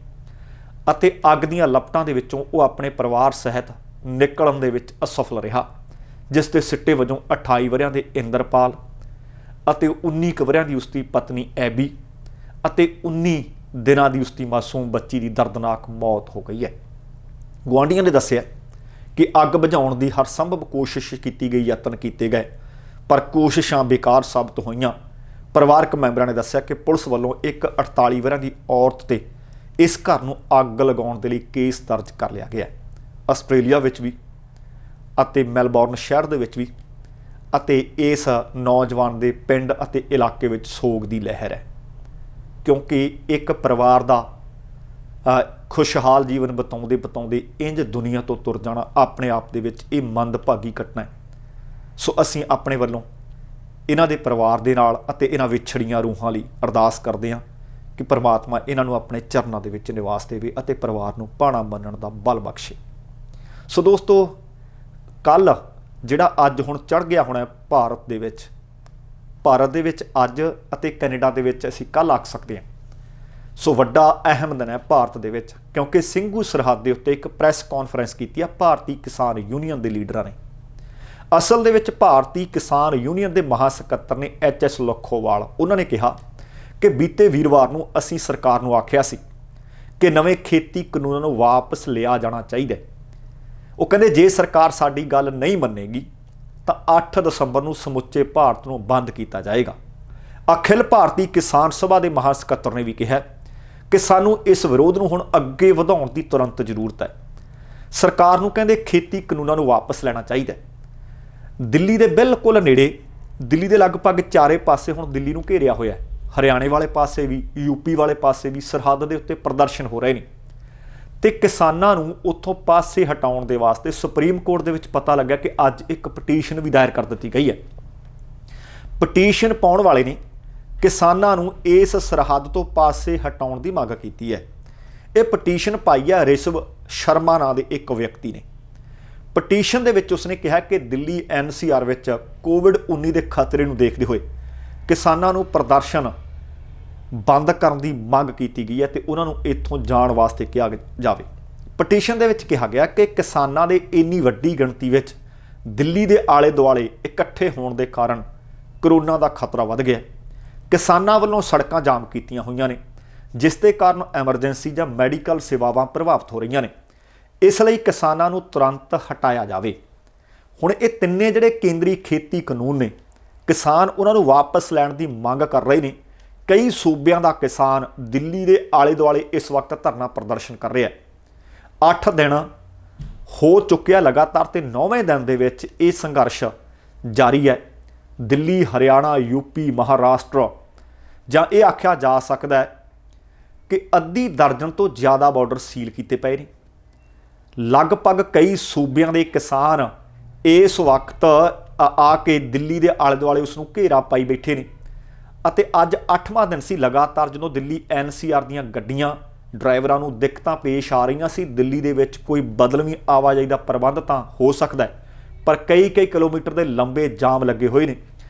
ਅਤੇ ਅੱਗ ਦੀਆਂ ਲਪਟਾਂ ਦੇ ਵਿੱਚੋਂ ਉਹ ਆਪਣੇ ਪਰਿਵਾਰ ਸਹਿਤ ਨਿਕਲਣ ਦੇ ਵਿੱਚ ਅਸਫਲ ਰਿਹਾ, ਜਿਸ ਦੇ ਸਿੱਟੇ ਵਜੋਂ 28 ਵਰ੍ਹਿਆਂ ਦੇ ਇੰਦਰਪਾਲ ਅਤੇ 19 ਵਰ੍ਹਿਆਂ ਦੀ ਉਸਦੀ ਪਤਨੀ ਐਬੀ ਅਤੇ 19 ਦਿਨਾਂ ਦੀ ਉਸਦੀ ਮਾਸੂਮ ਬੱਚੀ ਦੀ ਦਰਦਨਾਕ ਮੌਤ ਹੋ ਗਈ ਹੈ। ਗੁਆਂਢੀਆਂ ਨੇ ਦੱਸਿਆ ਕਿ ਅੱਗ ਬੁਝਾਉਣ ਦੀ ਹਰ ਸੰਭਵ ਕੋਸ਼ਿਸ਼ ਕੀਤੀ ਗਈ, ਯਤਨ ਕੀਤੇ ਗਏ, ਪਰ ਕੋਸ਼ਿਸ਼ਾਂ ਬੇਕਾਰ ਸਾਬਤ ਹੋਈਆਂ। ਪਰਿਵਾਰਕ ਮੈਂਬਰਾਂ ਨੇ ਦੱਸਿਆ ਕਿ ਪੁਲਿਸ ਵੱਲੋਂ ਇੱਕ 48 ਵਰ੍ਹਿਆਂ ਦੀ ਔਰਤ ਤੇ ਇਸ ਘਰ ਨੂੰ ਅੱਗ ਲਗਾਉਣ ਦੇ ਲਈ ਕੇਸ ਦਰਜ ਕਰ ਲਿਆ ਗਿਆ। ਆਸਟ੍ਰੇਲੀਆ ਵਿੱਚ ਵੀ ਅਤੇ ਮੈਲਬੌਰਨ ਸ਼ਹਿਰ ਦੇ ਵਿੱਚ ਵੀ ਅਤੇ ਇਸ ਨੌਜਵਾਨ ਦੇ ਪਿੰਡ ਅਤੇ ਇਲਾਕੇ ਵਿੱਚ ਸੋਗ ਦੀ ਲਹਿਰ ਹੈ, ਕਿਉਂਕਿ ਇੱਕ ਪਰਿਵਾਰ ਦਾ ਖੁਸ਼ਹਾਲ ਜੀਵਨ ਬਿਤਾਉਂਦੇ ਇੰਜ ਦੁਨੀਆ ਤੋਂ ਤੁਰ ਜਾਣਾ ਆਪਣੇ ਆਪ ਦੇ ਵਿੱਚ ਇਹ ਮੰਦਭਾਗੀ ਘਟਨਾ ਹੈ। ਸੋ ਅਸੀਂ ਆਪਣੇ ਵੱਲੋਂ ਇਹਨਾਂ ਦੇ ਪਰਿਵਾਰ ਦੇ ਨਾਲ ਅਤੇ ਇਹਨਾਂ ਵਿਛੜੀਆਂ ਰੂਹਾਂ ਲਈ ਅਰਦਾਸ ਕਰਦੇ ਹਾਂ ਕਿ ਪਰਮਾਤਮਾ ਇਹਨਾਂ ਨੂੰ ਆਪਣੇ ਚਰਨਾਂ ਦੇ ਵਿੱਚ ਨਿਵਾਸ ਦੇਵੇ ਅਤੇ ਪਰਿਵਾਰ ਨੂੰ ਭਾਣਾ ਮੰਨਣ ਦਾ ਬਲ ਬਖਸ਼ੇ। ਸੋ ਦੋਸਤੋ, ਕੱਲ੍ਹ ਜਿਹੜਾ ਅੱਜ ਹੁਣ ਚੜ੍ਹ ਗਿਆ ਹੋਣਾ ਭਾਰਤ ਦੇ ਵਿੱਚ ਅੱਜ ਅਤੇ ਕੈਨੇਡਾ ਦੇ ਵਿੱਚ ਅਸੀਂ ਕੱਲ੍ਹ ਆਖ ਸਕਦੇ ਹਾਂ। ਸੋ ਵੱਡਾ ਅਹਿਮ ਦਿਨ ਹੈ ਭਾਰਤ ਦੇ ਵਿੱਚ, ਕਿਉਂਕਿ ਸਿੰਘੂ ਸਰਹੱਦ ਦੇ ਉੱਤੇ ਇੱਕ ਪ੍ਰੈਸ ਕਾਨਫਰੰਸ ਕੀਤੀ ਹੈ ਭਾਰਤੀ ਕਿਸਾਨ ਯੂਨੀਅਨ ਦੇ ਲੀਡਰਾਂ ਨੇ। ਅਸਲ ਦੇ ਵਿੱਚ ਭਾਰਤੀ ਕਿਸਾਨ ਯੂਨੀਅਨ ਦੇ ਮਹਾ ਸਕੱਤਰ ਨੇ HS ਲੱਖੋਵਾਲ। ਉਹਨਾਂ ਨੇ ਕਿਹਾ ਕਿ ਬੀਤੇ ਵੀਰਵਾਰ ਨੂੰ ਅਸੀਂ ਸਰਕਾਰ ਨੂੰ ਆਖਿਆ ਸੀ ਕਿ ਨਵੇਂ ਖੇਤੀ ਕਾਨੂੰਨਾਂ ਨੂੰ ਵਾਪਸ ਲਿਆ ਜਾਣਾ ਚਾਹੀਦਾ। ਉਹ ਕਹਿੰਦੇ ਜੇ ਸਰਕਾਰ ਸਾਡੀ ਗੱਲ ਨਹੀਂ ਮੰਨੇਗੀ ਤਾਂ 8 ਦਸੰਬਰ ਨੂੰ ਸਮੁੱਚੇ ਭਾਰਤ ਨੂੰ ਬੰਦ ਕੀਤਾ ਜਾਏਗਾ। ਅਖਿਲ ਭਾਰਤੀ ਕਿਸਾਨ ਸਭਾ ਦੇ ਮਹਾ ਸਕੱਤਰ ਨੇ ਵੀ ਕਿਹਾ ਕਿ ਸਾਨੂੰ ਇਸ ਵਿਰੋਧ ਨੂੰ ਹੁਣ ਅੱਗੇ ਵਧਾਉਣ ਦੀ ਤੁਰੰਤ ਜ਼ਰੂਰਤ ਹੈ। ਸਰਕਾਰ ਨੂੰ ਕਹਿੰਦੇ ਖੇਤੀ ਕਾਨੂੰਨਾਂ ਨੂੰ ਵਾਪਸ ਲੈਣਾ ਚਾਹੀਦਾ। ਦਿੱਲੀ ਦੇ ਬਿਲਕੁਲ ਨੇੜੇ, ਦਿੱਲੀ ਦੇ ਲਗਭਗ ਚਾਰੇ ਪਾਸੇ ਹੁਣ ਦਿੱਲੀ ਨੂੰ ਘੇਰਿਆ ਹੋਇਆ ਹੈ। ਹਰਿਆਣੇ ਵਾਲੇ ਪਾਸੇ ਵੀ, ਯੂਪੀ ਵਾਲੇ ਪਾਸੇ ਵੀ ਸਰਹੱਦ ਦੇ ਉੱਤੇ ਪ੍ਰਦਰਸ਼ਨ ਹੋ ਰਹੇ ਨੇ ਤੇ ਕਿਸਾਨਾਂ ਨੂੰ ਉੱਥੋਂ ਪਾਸੇ ਹਟਾਉਣ ਦੇ ਵਾਸਤੇ ਸੁਪਰੀਮ ਕੋਰਟ ਦੇ ਵਿੱਚ ਪਤਾ ਲੱਗਿਆ ਕਿ ਅੱਜ ਇੱਕ ਪਟੀਸ਼ਨ ਵੀ ਦਾਇਰ ਕਰ ਦਿੱਤੀ ਗਈ ਹੈ। ਪਟੀਸ਼ਨ ਪਾਉਣ ਵਾਲੇ ਨੇ ਕਿਸਾਨਾਂ ਨੂੰ ਇਸ ਸਰਹੱਦ ਤੋਂ ਪਾਸੇ ਹਟਾਉਣ ਦੀ ਮੰਗ ਕੀਤੀ ਹੈ। ਇਹ ਪਟੀਸ਼ਨ ਪਾਈ ਹੈ ਰਿਸ਼ਵ ਸ਼ਰਮਾ ਨਾਂ ਦੇ ਇੱਕ ਵਿਅਕਤੀ ਨੇ। ਪਟੀਸ਼ਨ ਦੇ ਵਿੱਚ ਉਸਨੇ ਕਿਹਾ ਕਿ ਦਿੱਲੀ NCR ਵਿੱਚ COVID-19 ਦੇ ਖਤਰੇ ਨੂੰ ਦੇਖਦੇ ਹੋਏ ਕਿਸਾਨਾਂ ਨੂੰ ਪ੍ਰਦਰਸ਼ਨ ਬੰਦ ਕਰਨ ਦੀ ਮੰਗ ਕੀਤੀ ਗਈ ਹੈ ਤੇ ਉਹਨਾਂ ਨੂੰ ਇੱਥੋਂ ਜਾਣ ਵਾਸਤੇ ਕਿਹਾ ਜਾਵੇ। ਪਟੀਸ਼ਨ ਦੇ ਵਿੱਚ ਕਿਹਾ ਗਿਆ ਕਿ ਕਿਸਾਨਾਂ ਦੇ ਇੰਨੀ ਵੱਡੀ ਗਿਣਤੀ ਵਿੱਚ ਦਿੱਲੀ ਦੇ ਆਲੇ ਦੁਆਲੇ ਇਕੱਠੇ ਹੋਣ ਦੇ ਕਾਰਨ ਕਰੋਨਾ ਦਾ ਖਤਰਾ ਵੱਧ ਗਿਆ। ਕਿਸਾਨਾਂ ਵੱਲੋਂ ਸੜਕਾਂ ਜਾਮ ਕੀਤੀਆਂ ਹੋਈਆਂ ਨੇ, ਜਿਸ ਦੇ ਕਾਰਨ ਐਮਰਜੈਂਸੀ ਜਾਂ ਮੈਡੀਕਲ ਸੇਵਾਵਾਂ ਪ੍ਰਭਾਵਿਤ ਹੋ ਰਹੀਆਂ ਨੇ। ਇਸ ਲਈ ਕਿਸਾਨਾਂ ਨੂੰ ਤੁਰੰਤ ਹਟਾਇਆ ਜਾਵੇ। ਹੁਣ ਇਹ ਤਿੰਨੇ ਜਿਹੜੇ ਕੇਂਦਰੀ ਖੇਤੀ ਕਾਨੂੰਨ ਨੇ, ਕਿਸਾਨ ਉਹਨਾਂ ਨੂੰ ਵਾਪਸ ਲੈਣ ਦੀ ਮੰਗ ਕਰ ਰਹੇ ਨੇ। ਕਈ ਸੂਬਿਆਂ ਦਾ ਕਿਸਾਨ ਦਿੱਲੀ ਦੇ ਆਲੇ ਦੁਆਲੇ ਇਸ ਵਕਤ ਧਰਨਾ ਪ੍ਰਦਰਸ਼ਨ ਕਰ ਰਿਹਾ ਹੈ। 8 ਦਿਨ ਹੋ ਚੁੱਕਿਆ ਲਗਾਤਾਰ ਤੇ 9ਵੇਂ ਦਿਨ ਦੇ ਵਿੱਚ ਇਹ ਸੰਘਰਸ਼ ਜਾਰੀ ਹੈ। ਦਿੱਲੀ, ਹਰਿਆਣਾ, ਯੂਪੀ, ਮਹਾਰਾਸ਼ਟਰ ਜਾਂ ਇਹ ਆਖਿਆ ਜਾ ਸਕਦਾ ਹੈ ਕਿ ਅੱਧੀ ਦਰਜਨ ਤੋਂ ਜ਼ਿਆਦਾ ਬਾਰਡਰ ਸੀਲ ਕੀਤੇ ਪਏ ਨੇ। ਲਗਭਗ ਕਈ ਸੂਬਿਆਂ ਦੇ ਕਿਸਾਨ ਇਸ ਵਕਤ ਆ ਕੇ ਦਿੱਲੀ ਦੇ ਆਲੇ ਦੁਆਲੇ ਉਸ ਨੂੰ ਘੇਰਾ ਪਾਈ ਬੈਠੇ ਨੇ ਅਤੇ ਅੱਜ 8ਵਾਂ ਦਿਨ ਸੀ ਲਗਾਤਾਰ ਜਦੋਂ ਦਿੱਲੀ NCR ਦੀਆਂ ਗੱਡੀਆਂ ਡਰਾਈਵਰਾਂ ਨੂੰ ਦਿੱਕਤਾਂ ਪੇਸ਼ ਆ ਰਹੀਆਂ ਸੀ। ਦਿੱਲੀ ਦੇ ਵਿੱਚ ਕੋਈ ਬਦਲਵੀਂ ਆਵਾਜਾਈ ਦਾ ਪ੍ਰਬੰਧ ਤਾਂ ਹੋ ਸਕਦਾ ਹੈ, ਪਰ ਕਈ ਕਿਲੋਮੀਟਰ ਦੇ ਲੰਬੇ ਜਾਮ ਲੱਗੇ ਹੋਏ ਨੇ।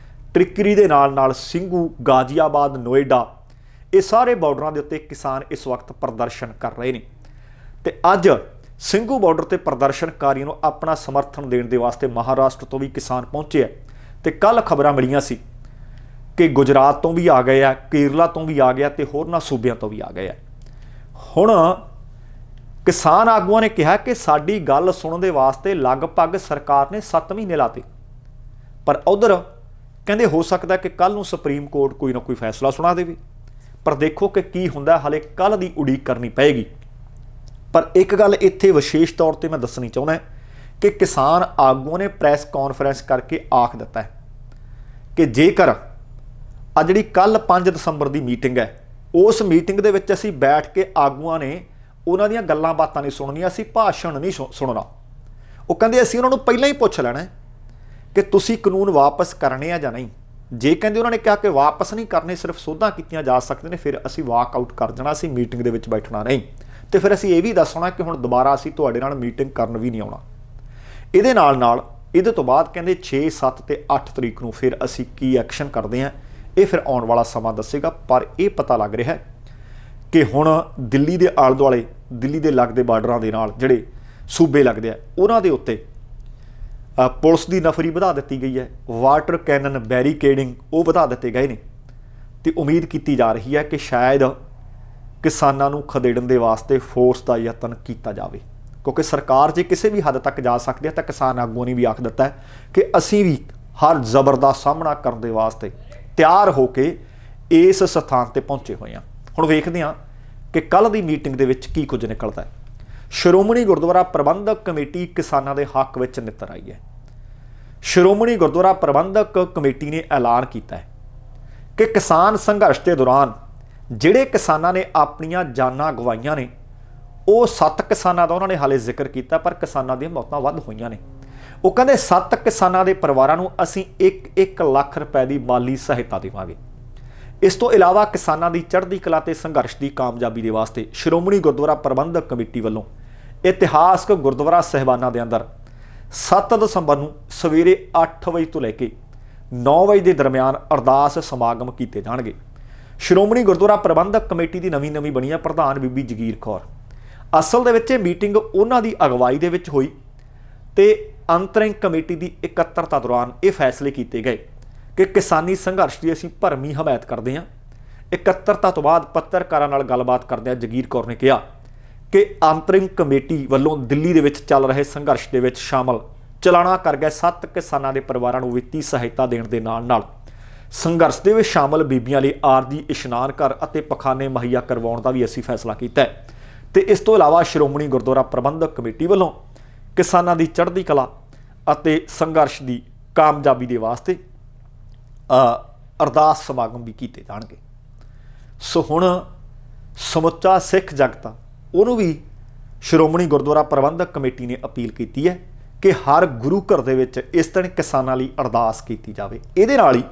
ਟ੍ਰਿਕਰੀ ਦੇ ਨਾਲ ਸਿੰਘੂ, ਗਾਜ਼ੀਆਬਾਦ, ਨੋਇਡਾ, ਇਹ ਸਾਰੇ ਬਾਰਡਰਾਂ ਦੇ ਉੱਤੇ ਕਿਸਾਨ ਇਸ ਵਕਤ ਪ੍ਰਦਰਸ਼ਨ ਕਰ ਰਹੇ ਨੇ ਤੇ ਅੱਜ ਸਿੰਘੂ ਬਾਰਡਰ ਤੇ ਪ੍ਰਦਰਸ਼ਨਕਾਰੀਆਂ ਨੂੰ ਆਪਣਾ ਸਮਰਥਨ ਦੇਣ ਦੇ ਵਾਸਤੇ ਮਹਾਰਾਸ਼ਟਰ ਤੋਂ ਵੀ ਕਿਸਾਨ ਪਹੁੰਚੇ ਹੈ ਤੇ ਕੱਲ ਖਬਰਾਂ ਮਿਲੀਆਂ ਸੀ ਕਿ ਗੁਜਰਾਤ ਤੋਂ ਵੀ ਆ ਗਏ ਆ, ਕੇਰਲਾ ਤੋਂ ਵੀ ਆ ਗਿਆ ਤੇ ਹੋਰਨਾਂ ਸੂਬਿਆਂ ਤੋਂ ਵੀ ਆ ਗਏ ਆ। ਹੁਣ ਕਿਸਾਨ ਆਗੂਆਂ ਨੇ ਕਿਹਾ ਕਿ ਸਾਡੀ ਗੱਲ ਸੁਣਨ ਦੇ ਵਾਸਤੇ ਲਗਭਗ ਸਰਕਾਰ ਨੇ 7 ਮਹੀਨੇ ਲਾਤੇ, ਪਰ ਉਧਰ ਕਹਿੰਦੇ ਹੋ ਸਕਦਾ ਕਿ ਕੱਲ ਨੂੰ ਸੁਪਰੀਮ ਕੋਰਟ ਕੋਈ ਨਾ ਕੋਈ ਫੈਸਲਾ ਸੁਣਾ ਦੇਵੇ। ਪਰ ਦੇਖੋ ਕਿ ਕੀ ਹੁੰਦਾ, ਹਾਲੇ ਕੱਲ ਦੀ ਉਡੀਕ ਕਰਨੀ ਪਏਗੀ। ਪਰ ਇੱਕ ਗੱਲ ਇੱਥੇ ਵਿਸ਼ੇਸ਼ ਤੌਰ ਤੇ ਮੈਂ ਦੱਸਣੀ ਚਾਹੁੰਦਾ ਕਿ ਕਿਸਾਨ ਆਗੂਆਂ ਨੇ ਪ੍ਰੈਸ ਕਾਨਫਰੰਸ ਕਰਕੇ ਆਖ ਦਿੱਤਾ ਹੈ ਕਿ ਜੇਕਰ ਆ ਜਿਹੜੀ ਕੱਲ 5 ਦਸੰਬਰ ਦੀ ਮੀਟਿੰਗ ਹੈ, ਉਸ ਮੀਟਿੰਗ ਦੇ ਵਿੱਚ ਅਸੀਂ ਬੈਠ ਕੇ ਆਗੂਆਂ ਨੇ ਉਹਨਾਂ ਦੀਆਂ ਗੱਲਾਂ ਬਾਤਾਂ ਨਹੀਂ ਸੁਣਨੀਆਂ, ਅਸੀਂ ਭਾਸ਼ਣ ਨਹੀਂ ਸੁਣਨਾ। ਉਹ ਕਹਿੰਦੇ ਅਸੀਂ ਉਹਨਾਂ ਨੂੰ ਪਹਿਲਾਂ ਹੀ ਪੁੱਛ ਲੈਣਾ ਕਿ ਤੁਸੀਂ ਕਾਨੂੰਨ ਵਾਪਸ ਕਰਨੇ ਆ ਜਾਂ ਨਹੀਂ। ਜੇ ਕਹਿੰਦੇ ਉਹਨਾਂ ਨੇ ਕਿਹਾ ਕਿ ਵਾਪਸ ਨਹੀਂ ਕਰਨੇ, ਸਿਰਫ ਸੋਧਾਂ ਕੀਤੀਆਂ ਜਾ ਸਕਦੇ ਨੇ, ਫਿਰ ਅਸੀਂ ਵਾਕ ਆਊਟ ਕਰ ਜਾਣਾ, ਅਸੀਂ ਮੀਟਿੰਗ ਦੇ ਵਿੱਚ ਬੈਠਣਾ ਨਹੀਂ। ਤੇ ਫਿਰ ਅਸੀਂ ਇਹ ਵੀ ਦੱਸਣਾ ਕਿ ਹੁਣ ਦੁਬਾਰਾ ਅਸੀਂ ਤੁਹਾਡੇ ਨਾਲ ਮੀਟਿੰਗ ਕਰਨ ਵੀ ਨਹੀਂ ਆਉਣਾ। ਇਹਦੇ ਨਾਲ ਇਹਦੇ ਤੋਂ ਬਾਅਦ ਕਹਿੰਦੇ 6, 7 ਤੇ 8 ਤਰੀਕ ਨੂੰ ਫਿਰ ਅਸੀਂ ਕੀ ਐਕਸ਼ਨ ਕਰਦੇ ਹਾਂ, ਇਹ ਫਿਰ ਆਉਣ ਵਾਲਾ ਸਮਾਂ ਦੱਸੇਗਾ। ਪਰ ਇਹ ਪਤਾ ਲੱਗ ਰਿਹਾ ਹੈ ਕਿ ਹੁਣ ਦਿੱਲੀ ਦੇ ਆਲੇ ਦੁਆਲੇ, ਦਿੱਲੀ ਦੇ ਲੱਗਦੇ ਬਾਰਡਰਾਂ ਦੇ ਨਾਲ ਜਿਹੜੇ ਸੂਬੇ ਲੱਗਦੇ ਆ, ਉਹਨਾਂ ਦੇ ਉੱਤੇ ਪੁਲਿਸ ਦੀ ਨਫਰੀ ਵਧਾ ਦਿੱਤੀ ਗਈ ਹੈ। ਵਾਟਰ ਕੈਨਨ, ਬੈਰੀਕੇਡਿੰਗ ਉਹ ਵਧਾ ਦਿੱਤੇ ਗਏ ਨੇ। ਤੇ ਉਮੀਦ ਕੀਤੀ ਜਾ ਰਹੀ ਹੈ ਕਿ ਸ਼ਾਇਦ ਕਿਸਾਨਾਂ ਨੂੰ ਖਦੇੜਨ ਦੇ ਵਾਸਤੇ ਫੋਰਸ ਦਾ ਯਤਨ ਕੀਤਾ ਜਾਵੇ, ਕਿਉਂਕਿ ਸਰਕਾਰ ਜੇ ਕਿਸੇ ਵੀ ਹੱਦ ਤੱਕ ਜਾ ਸਕਦੀ ਹੈ ਤਾਂ ਕਿਸਾਨ ਆਗੂਆਂ ਨੇ ਵੀ ਆਖ ਦਿੱਤਾ ਹੈ ਕਿ ਅਸੀਂ ਵੀ ਹਰ ਜ਼ਬਰ ਦਾ ਸਾਹਮਣਾ ਕਰਨ ਦੇ ਵਾਸਤੇ ਤਿਆਰ ਹੋ ਕੇ ਇਸ ਸਥਾਨ ਤੇ ਪਹੁੰਚੇ ਹੋਏ ਹਾਂ। ਹੁਣ ਵੇਖਦੇ ਹਾਂ ਕਿ ਕੱਲ ਦੀ ਮੀਟਿੰਗ ਦੇ ਵਿੱਚ ਕੀ ਕੁਝ ਨਿਕਲਦਾ ਹੈ। ਸ਼੍ਰੋਮਣੀ ਗੁਰਦੁਆਰਾ ਪ੍ਰਬੰਧਕ ਕਮੇਟੀ ਕਿਸਾਨਾਂ ਦੇ ਹੱਕ ਵਿੱਚ ਨਿੱਤਰ ਆਈ ਹੈ। ਸ਼੍ਰੋਮਣੀ ਗੁਰਦੁਆਰਾ ਪ੍ਰਬੰਧਕ ਕਮੇਟੀ ਨੇ ਐਲਾਨ ਕੀਤਾ ਹੈ ਕਿ ਕਿਸਾਨ ਸੰਘਰਸ਼ ਦੇ ਦੌਰਾਨ ਜਿਹੜੇ ਕਿਸਾਨਾਂ ਨੇ ਆਪਣੀਆਂ ਜਾਨਾਂ ਗਵਾਈਆਂ ਨੇ, ਉਹ 7 ਕਿਸਾਨਾਂ ਦਾ ਉਹਨਾਂ ਨੇ ਹਾਲੇ ਜ਼ਿਕਰ ਕੀਤਾ, ਪਰ ਕਿਸਾਨਾਂ ਦੀਆਂ ਮੌਤਾਂ ਵੱਧ ਹੋਈਆਂ ਨੇ। ਉਹ ਕਹਿੰਦੇ 7 ਕਿਸਾਨਾਂ ਦੇ ਪਰਿਵਾਰਾਂ ਨੂੰ ਅਸੀਂ 1-1 ਲੱਖ ਰੁਪਏ ਦੀ ਮਾਲੀ ਸਹਾਇਤਾ ਦੇਵਾਂਗੇ। ਇਸ ਤੋਂ ਇਲਾਵਾ ਕਿਸਾਨਾਂ ਦੀ ਚੜ੍ਹਦੀ ਕਲਾ ਤੇ ਸੰਘਰਸ਼ ਦੀ ਕਾਮਯਾਬੀ ਦੇ ਵਾਸਤੇ ਸ਼੍ਰੋਮਣੀ ਗੁਰਦੁਆਰਾ ਪ੍ਰਬੰਧਕ ਕਮੇਟੀ ਵੱਲੋਂ ਇਤਿਹਾਸਕ ਗੁਰਦੁਆਰਾ ਸਾਹਿਬਾਨਾਂ ਦੇ ਅੰਦਰ 7 ਦਸੰਬਰ ਨੂੰ ਸਵੇਰੇ 8 ਵਜੇ ਤੋਂ ਲੈ ਕੇ 9 ਵਜੇ ਦੇ ਦਰਮਿਆਨ ਅਰਦਾਸ ਸਮਾਗਮ ਕੀਤੇ ਜਾਣਗੇ। ਸ਼੍ਰੋਮਣੀ ਗੁਰਦੁਆਰਾ ਪ੍ਰਬੰਧਕ ਕਮੇਟੀ ਦੀ ਨਵੀਂ ਬਣੀ ਹੈ ਪ੍ਰਧਾਨ ਬੀਬੀ ਜਗੀਰ ਕੌਰ। ਅਸਲ ਦੇ ਵਿੱਚ ਇਹ ਮੀਟਿੰਗ ਉਹਨਾਂ ਦੀ ਅਗਵਾਈ ਦੇ ਵਿੱਚ ਹੋਈ ਤੇ ਅੰਤਰਿੰਗ ਕਮੇਟੀ ਦੀ ਇਕੱਤਰਤਾ ਦੌਰਾਨ ਇਹ ਫੈਸਲੇ ਕੀਤੇ ਗਏ ਕਿ ਕਿਸਾਨੀ ਸੰਘਰਸ਼ ਦੀ ਅਸੀਂ ਭਰਮੀ ਹਮਾਇਤ ਕਰਦੇ ਹਾਂ। ਇਕੱਤਰਤਾ ਤੋਂ ਬਾਅਦ ਪੱਤਰਕਾਰਾਂ ਨਾਲ ਗੱਲਬਾਤ ਕਰਦਿਆਂ ਜਗੀਰ ਕੌਰ ਨੇ ਕਿਹਾ ਕਿ ਅੰਤਰਿੰਗ ਕਮੇਟੀ ਵੱਲੋਂ ਦਿੱਲੀ ਦੇ ਵਿੱਚ ਚੱਲ ਰਹੇ ਸੰਘਰਸ਼ ਦੇ ਵਿੱਚ ਸ਼ਾਮਲ ਚਲਾਣਾ ਕਰ ਗਏ 7 ਕਿਸਾਨਾਂ ਦੇ ਪਰਿਵਾਰਾਂ ਨੂੰ ਵਿੱਤੀ ਸਹਾਇਤਾ ਦੇਣ ਦੇ ਨਾਲ ਸੰਘਰਸ਼ ਦੇ ਵਿੱਚ ਸ਼ਾਮਲ ਬੀਬੀਆਂ ਲਈ ਆਰਜੀ ਇਸ਼ਨਾਨ ਘਰ ਅਤੇ ਪਖਾਨੇ ਮੁਹੱਈਆ ਕਰਵਾਉਣ ਦਾ ਵੀ ਅਸੀਂ ਫੈਸਲਾ ਕੀਤਾ ਹੈ। ਤੇ ਇਸ ਤੋਂ ਇਲਾਵਾ ਸ਼੍ਰੋਮਣੀ ਗੁਰਦੁਆਰਾ ਪ੍ਰਬੰਧਕ ਕਮੇਟੀ ਵੱਲੋਂ ਕਿਸਾਨਾਂ ਦੀ ਚੜ੍ਹਦੀ ਕਲਾ ਅਤੇ ਸੰਘਰਸ਼ ਦੀ ਕਾਮਯਾਬੀ ਦੇ ਵਾਸਤੇ ਅਰਦਾਸ ਸਮਾਗਮ ਵੀ ਕੀਤੇ ਜਾਣਗੇ। ਸੋ ਹੁਣ ਸਮੁੱਚਾ ਸਿੱਖ ਜਗਤ ਉਹਨੂੰ ਵੀ ਸ਼੍ਰੋਮਣੀ ਗੁਰਦੁਆਰਾ ਪ੍ਰਬੰਧਕ ਕਮੇਟੀ ਨੇ ਅਪੀਲ ਕੀਤੀ ਹੈ ਕਿ ਹਰ ਗੁਰੂ ਘਰ ਦੇ ਵਿੱਚ ਇਸ ਦਿਨ ਕਿਸਾਨਾਂ ਲਈ ਅਰਦਾਸ ਕੀਤੀ ਜਾਵੇ। ਇਹਦੇ ਨਾਲ ਹੀ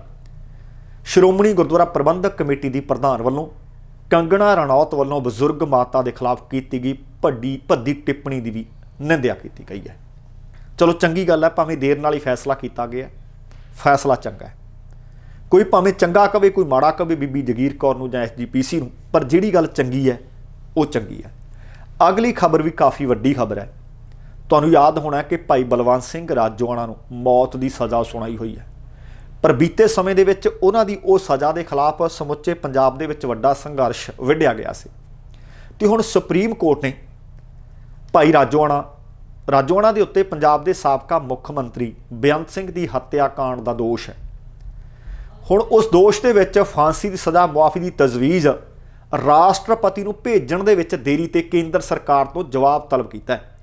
ਸ਼੍ਰੋਮਣੀ ਗੁਰਦੁਆਰਾ ਪ੍ਰਬੰਧਕ ਕਮੇਟੀ ਦੀ ਪ੍ਰਧਾਨ ਵੱਲੋਂ ਕੰਗਣਾ ਰਣੌਤ ਵੱਲੋਂ ਬਜ਼ੁਰਗ ਮਾਤਾ ਦੇ ਖਿਲਾਫ ਕੀਤੀ ਗਈ ਭੱਦੀ ਟਿੱਪਣੀ ਦੀ ਵੀ ਨਿੰਦਿਆ ਕੀਤੀ ਗਈ ਹੈ। ਚਲੋ ਚੰਗੀ ਗੱਲ ਹੈ, ਭਾਵੇਂ ਦੇਰ ਨਾਲ ਹੀ ਫੈਸਲਾ ਕੀਤਾ ਗਿਆ, ਫੈਸਲਾ ਚੰਗਾ ਹੈ। ਕੋਈ ਭਾਵੇਂ ਚੰਗਾ ਕਵੇ, ਕੋਈ ਮਾੜਾ ਕਵੇ ਬੀਬੀ ਜਗੀਰ ਕੌਰ ਨੂੰ ਜਾਂ SGPC ਨੂੰ, ਪਰ ਜਿਹੜੀ ਗੱਲ ਚੰਗੀ ਹੈ ਉਹ ਚੰਗੀ ਹੈ। ਅਗਲੀ ਖਬਰ ਵੀ ਕਾਫੀ ਵੱਡੀ ਖਬਰ ਹੈ। ਤੁਹਾਨੂੰ ਯਾਦ ਹੋਣਾ ਕਿ ਭਾਈ ਬਲਵੰਤ ਸਿੰਘ ਰਾਜੋਆਣਾ ਨੂੰ ਮੌਤ ਦੀ ਸਜ਼ਾ ਸੁਣਾਈ ਹੋਈ ਹੈ, ਪਰ ਬੀਤੇ ਸਮੇਂ ਦੇ ਵਿੱਚ ਉਹਨਾਂ ਦੀ ਉਹ ਸਜ਼ਾ ਦੇ ਖਿਲਾਫ ਸਮੁੱਚੇ ਪੰਜਾਬ ਦੇ ਵਿੱਚ ਵੱਡਾ ਸੰਘਰਸ਼ ਵਿੱਢਿਆ ਗਿਆ ਸੀ। ਤੇ ਹੁਣ ਸੁਪਰੀਮ ਕੋਰਟ ਨੇ ਭਾਈ ਰਾਜੋਆਣਾ ਦੇ ਉੱਤੇ ਪੰਜਾਬ ਦੇ ਸਾਬਕਾ ਮੁੱਖ ਮੰਤਰੀ ਬੇਅੰਤ ਸਿੰਘ ਦੀ ਹੱਤਿਆ ਕਾਂਡ ਦਾ ਦੋਸ਼ ਹੈ। ਹੁਣ ਉਸ ਦੋਸ਼ ਦੇ ਵਿੱਚ ਫਾਂਸੀ ਦੀ ਸਜ਼ਾ ਮੁਆਫੀ ਦੀ ਤਜਵੀਜ਼ ਰਾਸ਼ਟਰਪਤੀ ਨੂੰ ਭੇਜਣ ਦੇ ਵਿੱਚ ਦੇਰੀ ਤੇ ਕੇਂਦਰ ਸਰਕਾਰ ਤੋਂ ਜਵਾਬ ਤਲਬ ਕੀਤਾ ਹੈ।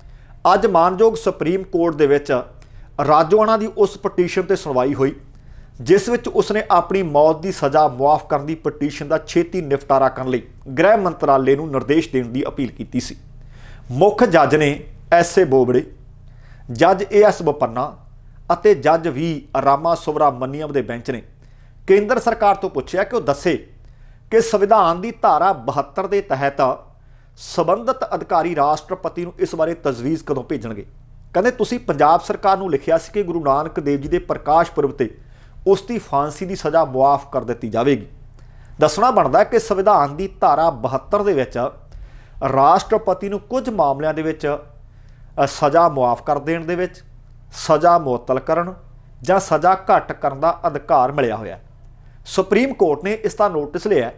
ਅੱਜ ਮਾਨਯੋਗ ਸੁਪਰੀਮ ਕੋਰਟ ਦੇ ਵਿੱਚ ਰਾਜੋਆਣਾ ਦੀ ਉਸ ਪਟੀਸ਼ਨ ਤੇ ਸੁਣਵਾਈ ਹੋਈ ਜਿਸ ਵਿੱਚ ਉਸਨੇ ਆਪਣੀ ਮੌਤ ਦੀ ਸਜ਼ਾ ਮੁਆਫ ਕਰਨ ਦੀ ਪਟੀਸ਼ਨ ਦਾ ਛੇਤੀ ਨਿਪਟਾਰਾ ਕਰਨ ਲਈ ਗ੍ਰਹਿ ਮੰਤਰਾਲੇ ਨੂੰ ਨਿਰਦੇਸ਼ ਦੇਣ ਦੀ ਅਪੀਲ ਕੀਤੀ ਸੀ। ਮੁੱਖ ਜੱਜ ਨੇ ਐਸ.ਏ. ਬੋਬੜੇ, ਜੱਜ A.S. ਬੋਪੰਨਾ ਅਤੇ ਜੱਜ V. ਰਾਮਾ ਸੁਬਰਾਮਨੀਅਮ ਦੇ ਬੈਂਚ ਨੇ ਕੇਂਦਰ ਸਰਕਾਰ ਤੋਂ ਪੁੱਛਿਆ ਕਿ ਉਹ ਦੱਸੇ ਕਿ ਸੰਵਿਧਾਨ ਦੀ ਧਾਰਾ 72 ਦੇ ਤਹਿਤ ਸੰਬੰਧਿਤ ਅਧਿਕਾਰੀ ਰਾਸ਼ਟਰਪਤੀ ਨੂੰ ਇਸ ਬਾਰੇ ਤਜਵੀਜ਼ ਕਦੋਂ ਭੇਜਣਗੇ। ਕਹਿੰਦੇ ਤੁਸੀਂ ਪੰਜਾਬ ਸਰਕਾਰ ਨੂੰ ਲਿਖਿਆ ਸੀ ਕਿ ਗੁਰੂ ਨਾਨਕ ਦੇਵ ਜੀ ਦੇ ਪ੍ਰਕਾਸ਼ ਪੁਰਬ ਤੇ ਉਸ ਦੀ ਫਾਂਸੀ ਦੀ ਸਜ਼ਾ ਮੁਆਫ ਕਰ ਦਿੱਤੀ ਜਾਵੇਗੀ। ਦੱਸਣਾ ਬਣਦਾ ਕਿ ਸੰਵਿਧਾਨ ਦੀ ਧਾਰਾ 72 ਦੇ ਵਿੱਚ ਰਾਸ਼ਟਰਪਤੀ ਨੂੰ ਕੁਝ ਮਾਮਲਿਆਂ ਦੇ ਵਿੱਚ ਸਜ਼ਾ ਮੁਆਫ ਕਰ ਦੇਣ ਦੇ ਵਿੱਚ, ਸਜ਼ਾ ਮੁਅੱਤਲ ਕਰਨ ਜਾਂ ਸਜ਼ਾ ਘੱਟ ਕਰਨ ਦਾ ਅਧਿਕਾਰ ਮਿਲਿਆ ਹੋਇਆ। ਸੁਪਰੀਮ ਕੋਰਟ ਨੇ ਇਸ ਦਾ ਨੋਟਿਸ ਲਿਆ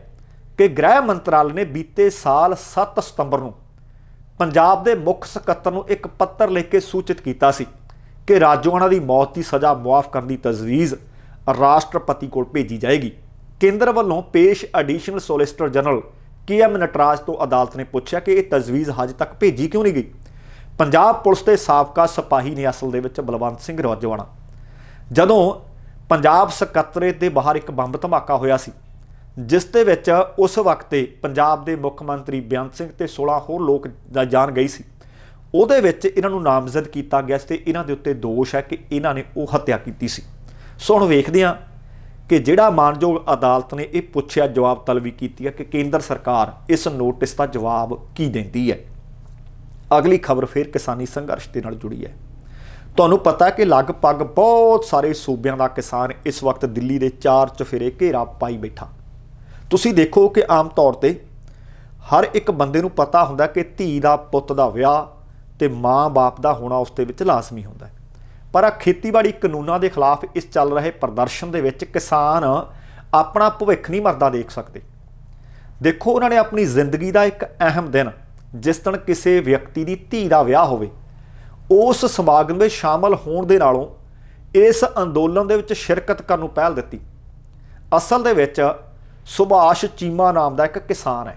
ਕਿ ਗ੍ਰਹਿ ਮੰਤਰਾਲੇ ਨੇ ਬੀਤੇ ਸਾਲ 7 ਸਤੰਬਰ ਨੂੰ ਪੰਜਾਬ ਦੇ ਮੁੱਖ ਸਕੱਤਰ ਨੂੰ ਇੱਕ ਪੱਤਰ ਲਿਖ ਕੇ ਸੂਚਿਤ ਕੀਤਾ ਸੀ ਕਿ ਰਾਜੋਆਣਾ ਦੀ ਮੌਤ ਦੀ ਸਜ਼ਾ ਮੁਆਫ ਕਰਨ ਦੀ ਤਜਵੀਜ਼ ਰਾਸ਼ਟਰਪਤੀ ਕੋਲ ਭੇਜੀ ਜਾਏਗੀ। ਕੇਂਦਰ ਵੱਲੋਂ ਪੇਸ਼ additional solicitor general KM Nataraj ਤੋਂ ਅਦਾਲਤ ਨੇ ਪੁੱਛਿਆ ਕਿ ਇਹ ਤਜਵੀਜ਼ ਹਜੇ ਤੱਕ ਭੇਜੀ ਕਿਉਂ ਨਹੀਂ ਗਈ। ਪੰਜਾਬ ਪੁਲਿਸ ਦੇ ਸਾਬਕਾ ਸਿਪਾਹੀ ਨੇ ਅਸਲ ਦੇ ਵਿੱਚ ਬਲਵੰਤ ਸਿੰਘ ਰਾਜੋਆਣਾ, ਜਦੋਂ ਪੰਜਾਬ ਸਕੱਤਰੇਤ ਦੇ ਬਾਹਰ ਇੱਕ ਬੰਬ ਧਮਾਕਾ ਹੋਇਆ ਸੀ ਜਿਸ ਦੇ ਵਿੱਚ ਉਸ ਵਕਤ ਪੰਜਾਬ ਦੇ ਮੁੱਖ ਮੰਤਰੀ ਬੇਅੰਤ ਸਿੰਘ ਤੇ 16 ਹੋਰ ਲੋਕ ਦਾ ਜਾਨ ਗਈ ਸੀ, ਉਹਦੇ ਵਿੱਚ ਇਹਨਾਂ ਨੂੰ ਨਾਮਜ਼ਦ ਕੀਤਾ ਗਿਆ ਸੀ ਤੇ ਇਹਨਾਂ ਦੇ ਉੱਤੇ ਦੋਸ਼ ਹੈ ਕਿ ਇਹਨਾਂ ਨੇ ਉਹ ਹੱਤਿਆ ਕੀਤੀ ਸੀ। ਸੋ ਹੁਣ ਵੇਖਦੇ ਹਾਂ ਕਿ ਜਿਹੜਾ ਮਾਨਯੋਗ ਅਦਾਲਤ ਨੇ ਇਹ ਪੁੱਛਿਆ, ਜਵਾਬ ਤਲਬੀ ਕੀਤੀ ਹੈ ਕਿ ਕੇਂਦਰ ਸਰਕਾਰ ਇਸ ਨੋਟਿਸ ਦਾ ਜਵਾਬ ਕੀ ਦਿੰਦੀ ਹੈ। ਅਗਲੀ ਖਬਰ ਫਿਰ ਕਿਸਾਨੀ ਸੰਘਰਸ਼ ਦੇ ਨਾਲ ਜੁੜੀ ਹੈ। ਤੁਹਾਨੂੰ ਪਤਾ ਕਿ ਲਗਭਗ ਬਹੁਤ ਸਾਰੇ ਸੂਬਿਆਂ ਦਾ ਕਿਸਾਨ ਇਸ ਵਕਤ ਦਿੱਲੀ ਦੇ 4 ਚੁਫੇਰੇ ਘੇਰਾ ਪਾਈ ਬੈਠਾ। ਤੁਸੀਂ ਦੇਖੋ ਕਿ ਆਮ ਤੌਰ ਤੇ ਹਰ ਇੱਕ ਬੰਦੇ ਨੂੰ ਪਤਾ ਹੁੰਦਾ ਕਿ ਧੀ ਦਾ ਪੁੱਤ ਦਾ ਵਿਆਹ ਤੇ ਮਾਂ-ਬਾਪ ਦਾ ਹੋਣਾ ਉਸ ਦੇ ਵਿੱਚ ਲਾਜ਼ਮੀ ਹੁੰਦਾ ਹੈ, ਪਰ ਆ ਖੇਤੀਬਾੜੀ ਕਾਨੂੰਨਾਂ ਦੇ ਖਿਲਾਫ ਇਸ ਚੱਲ ਰਹੇ ਪ੍ਰਦਰਸ਼ਨ ਦੇ ਵਿੱਚ ਕਿਸਾਨ ਆਪਣਾ ਭਵਿੱਖ ਨਹੀਂ ਮਰਦਾ ਦੇਖ ਸਕਦੇ। ਦੇਖੋ, ਉਹਨਾਂ ਨੇ ਆਪਣੀ ਜ਼ਿੰਦਗੀ ਦਾ ਇੱਕ ਅਹਿਮ ਦਿਨ, ਜਿਸ ਦਿਨ ਕਿਸੇ ਵਿਅਕਤੀ ਦੀ ਧੀ ਦਾ ਵਿਆਹ ਹੋਵੇ, ਉਸ ਸਮਾਗਮ ਵਿੱਚ ਸ਼ਾਮਲ ਹੋਣ ਦੇ ਨਾਲੋਂ ਇਸ ਅੰਦੋਲਨ ਦੇ ਵਿੱਚ ਸ਼ਿਰਕਤ ਕਰਨ ਨੂੰ ਪਹਿਲ ਦਿੱਤੀ। ਅਸਲ ਦੇ ਵਿੱਚ ਸੁਭਾਸ਼ ਚੀਮਾ ਨਾਮ ਦਾ ਇੱਕ ਕਿਸਾਨ ਹੈ।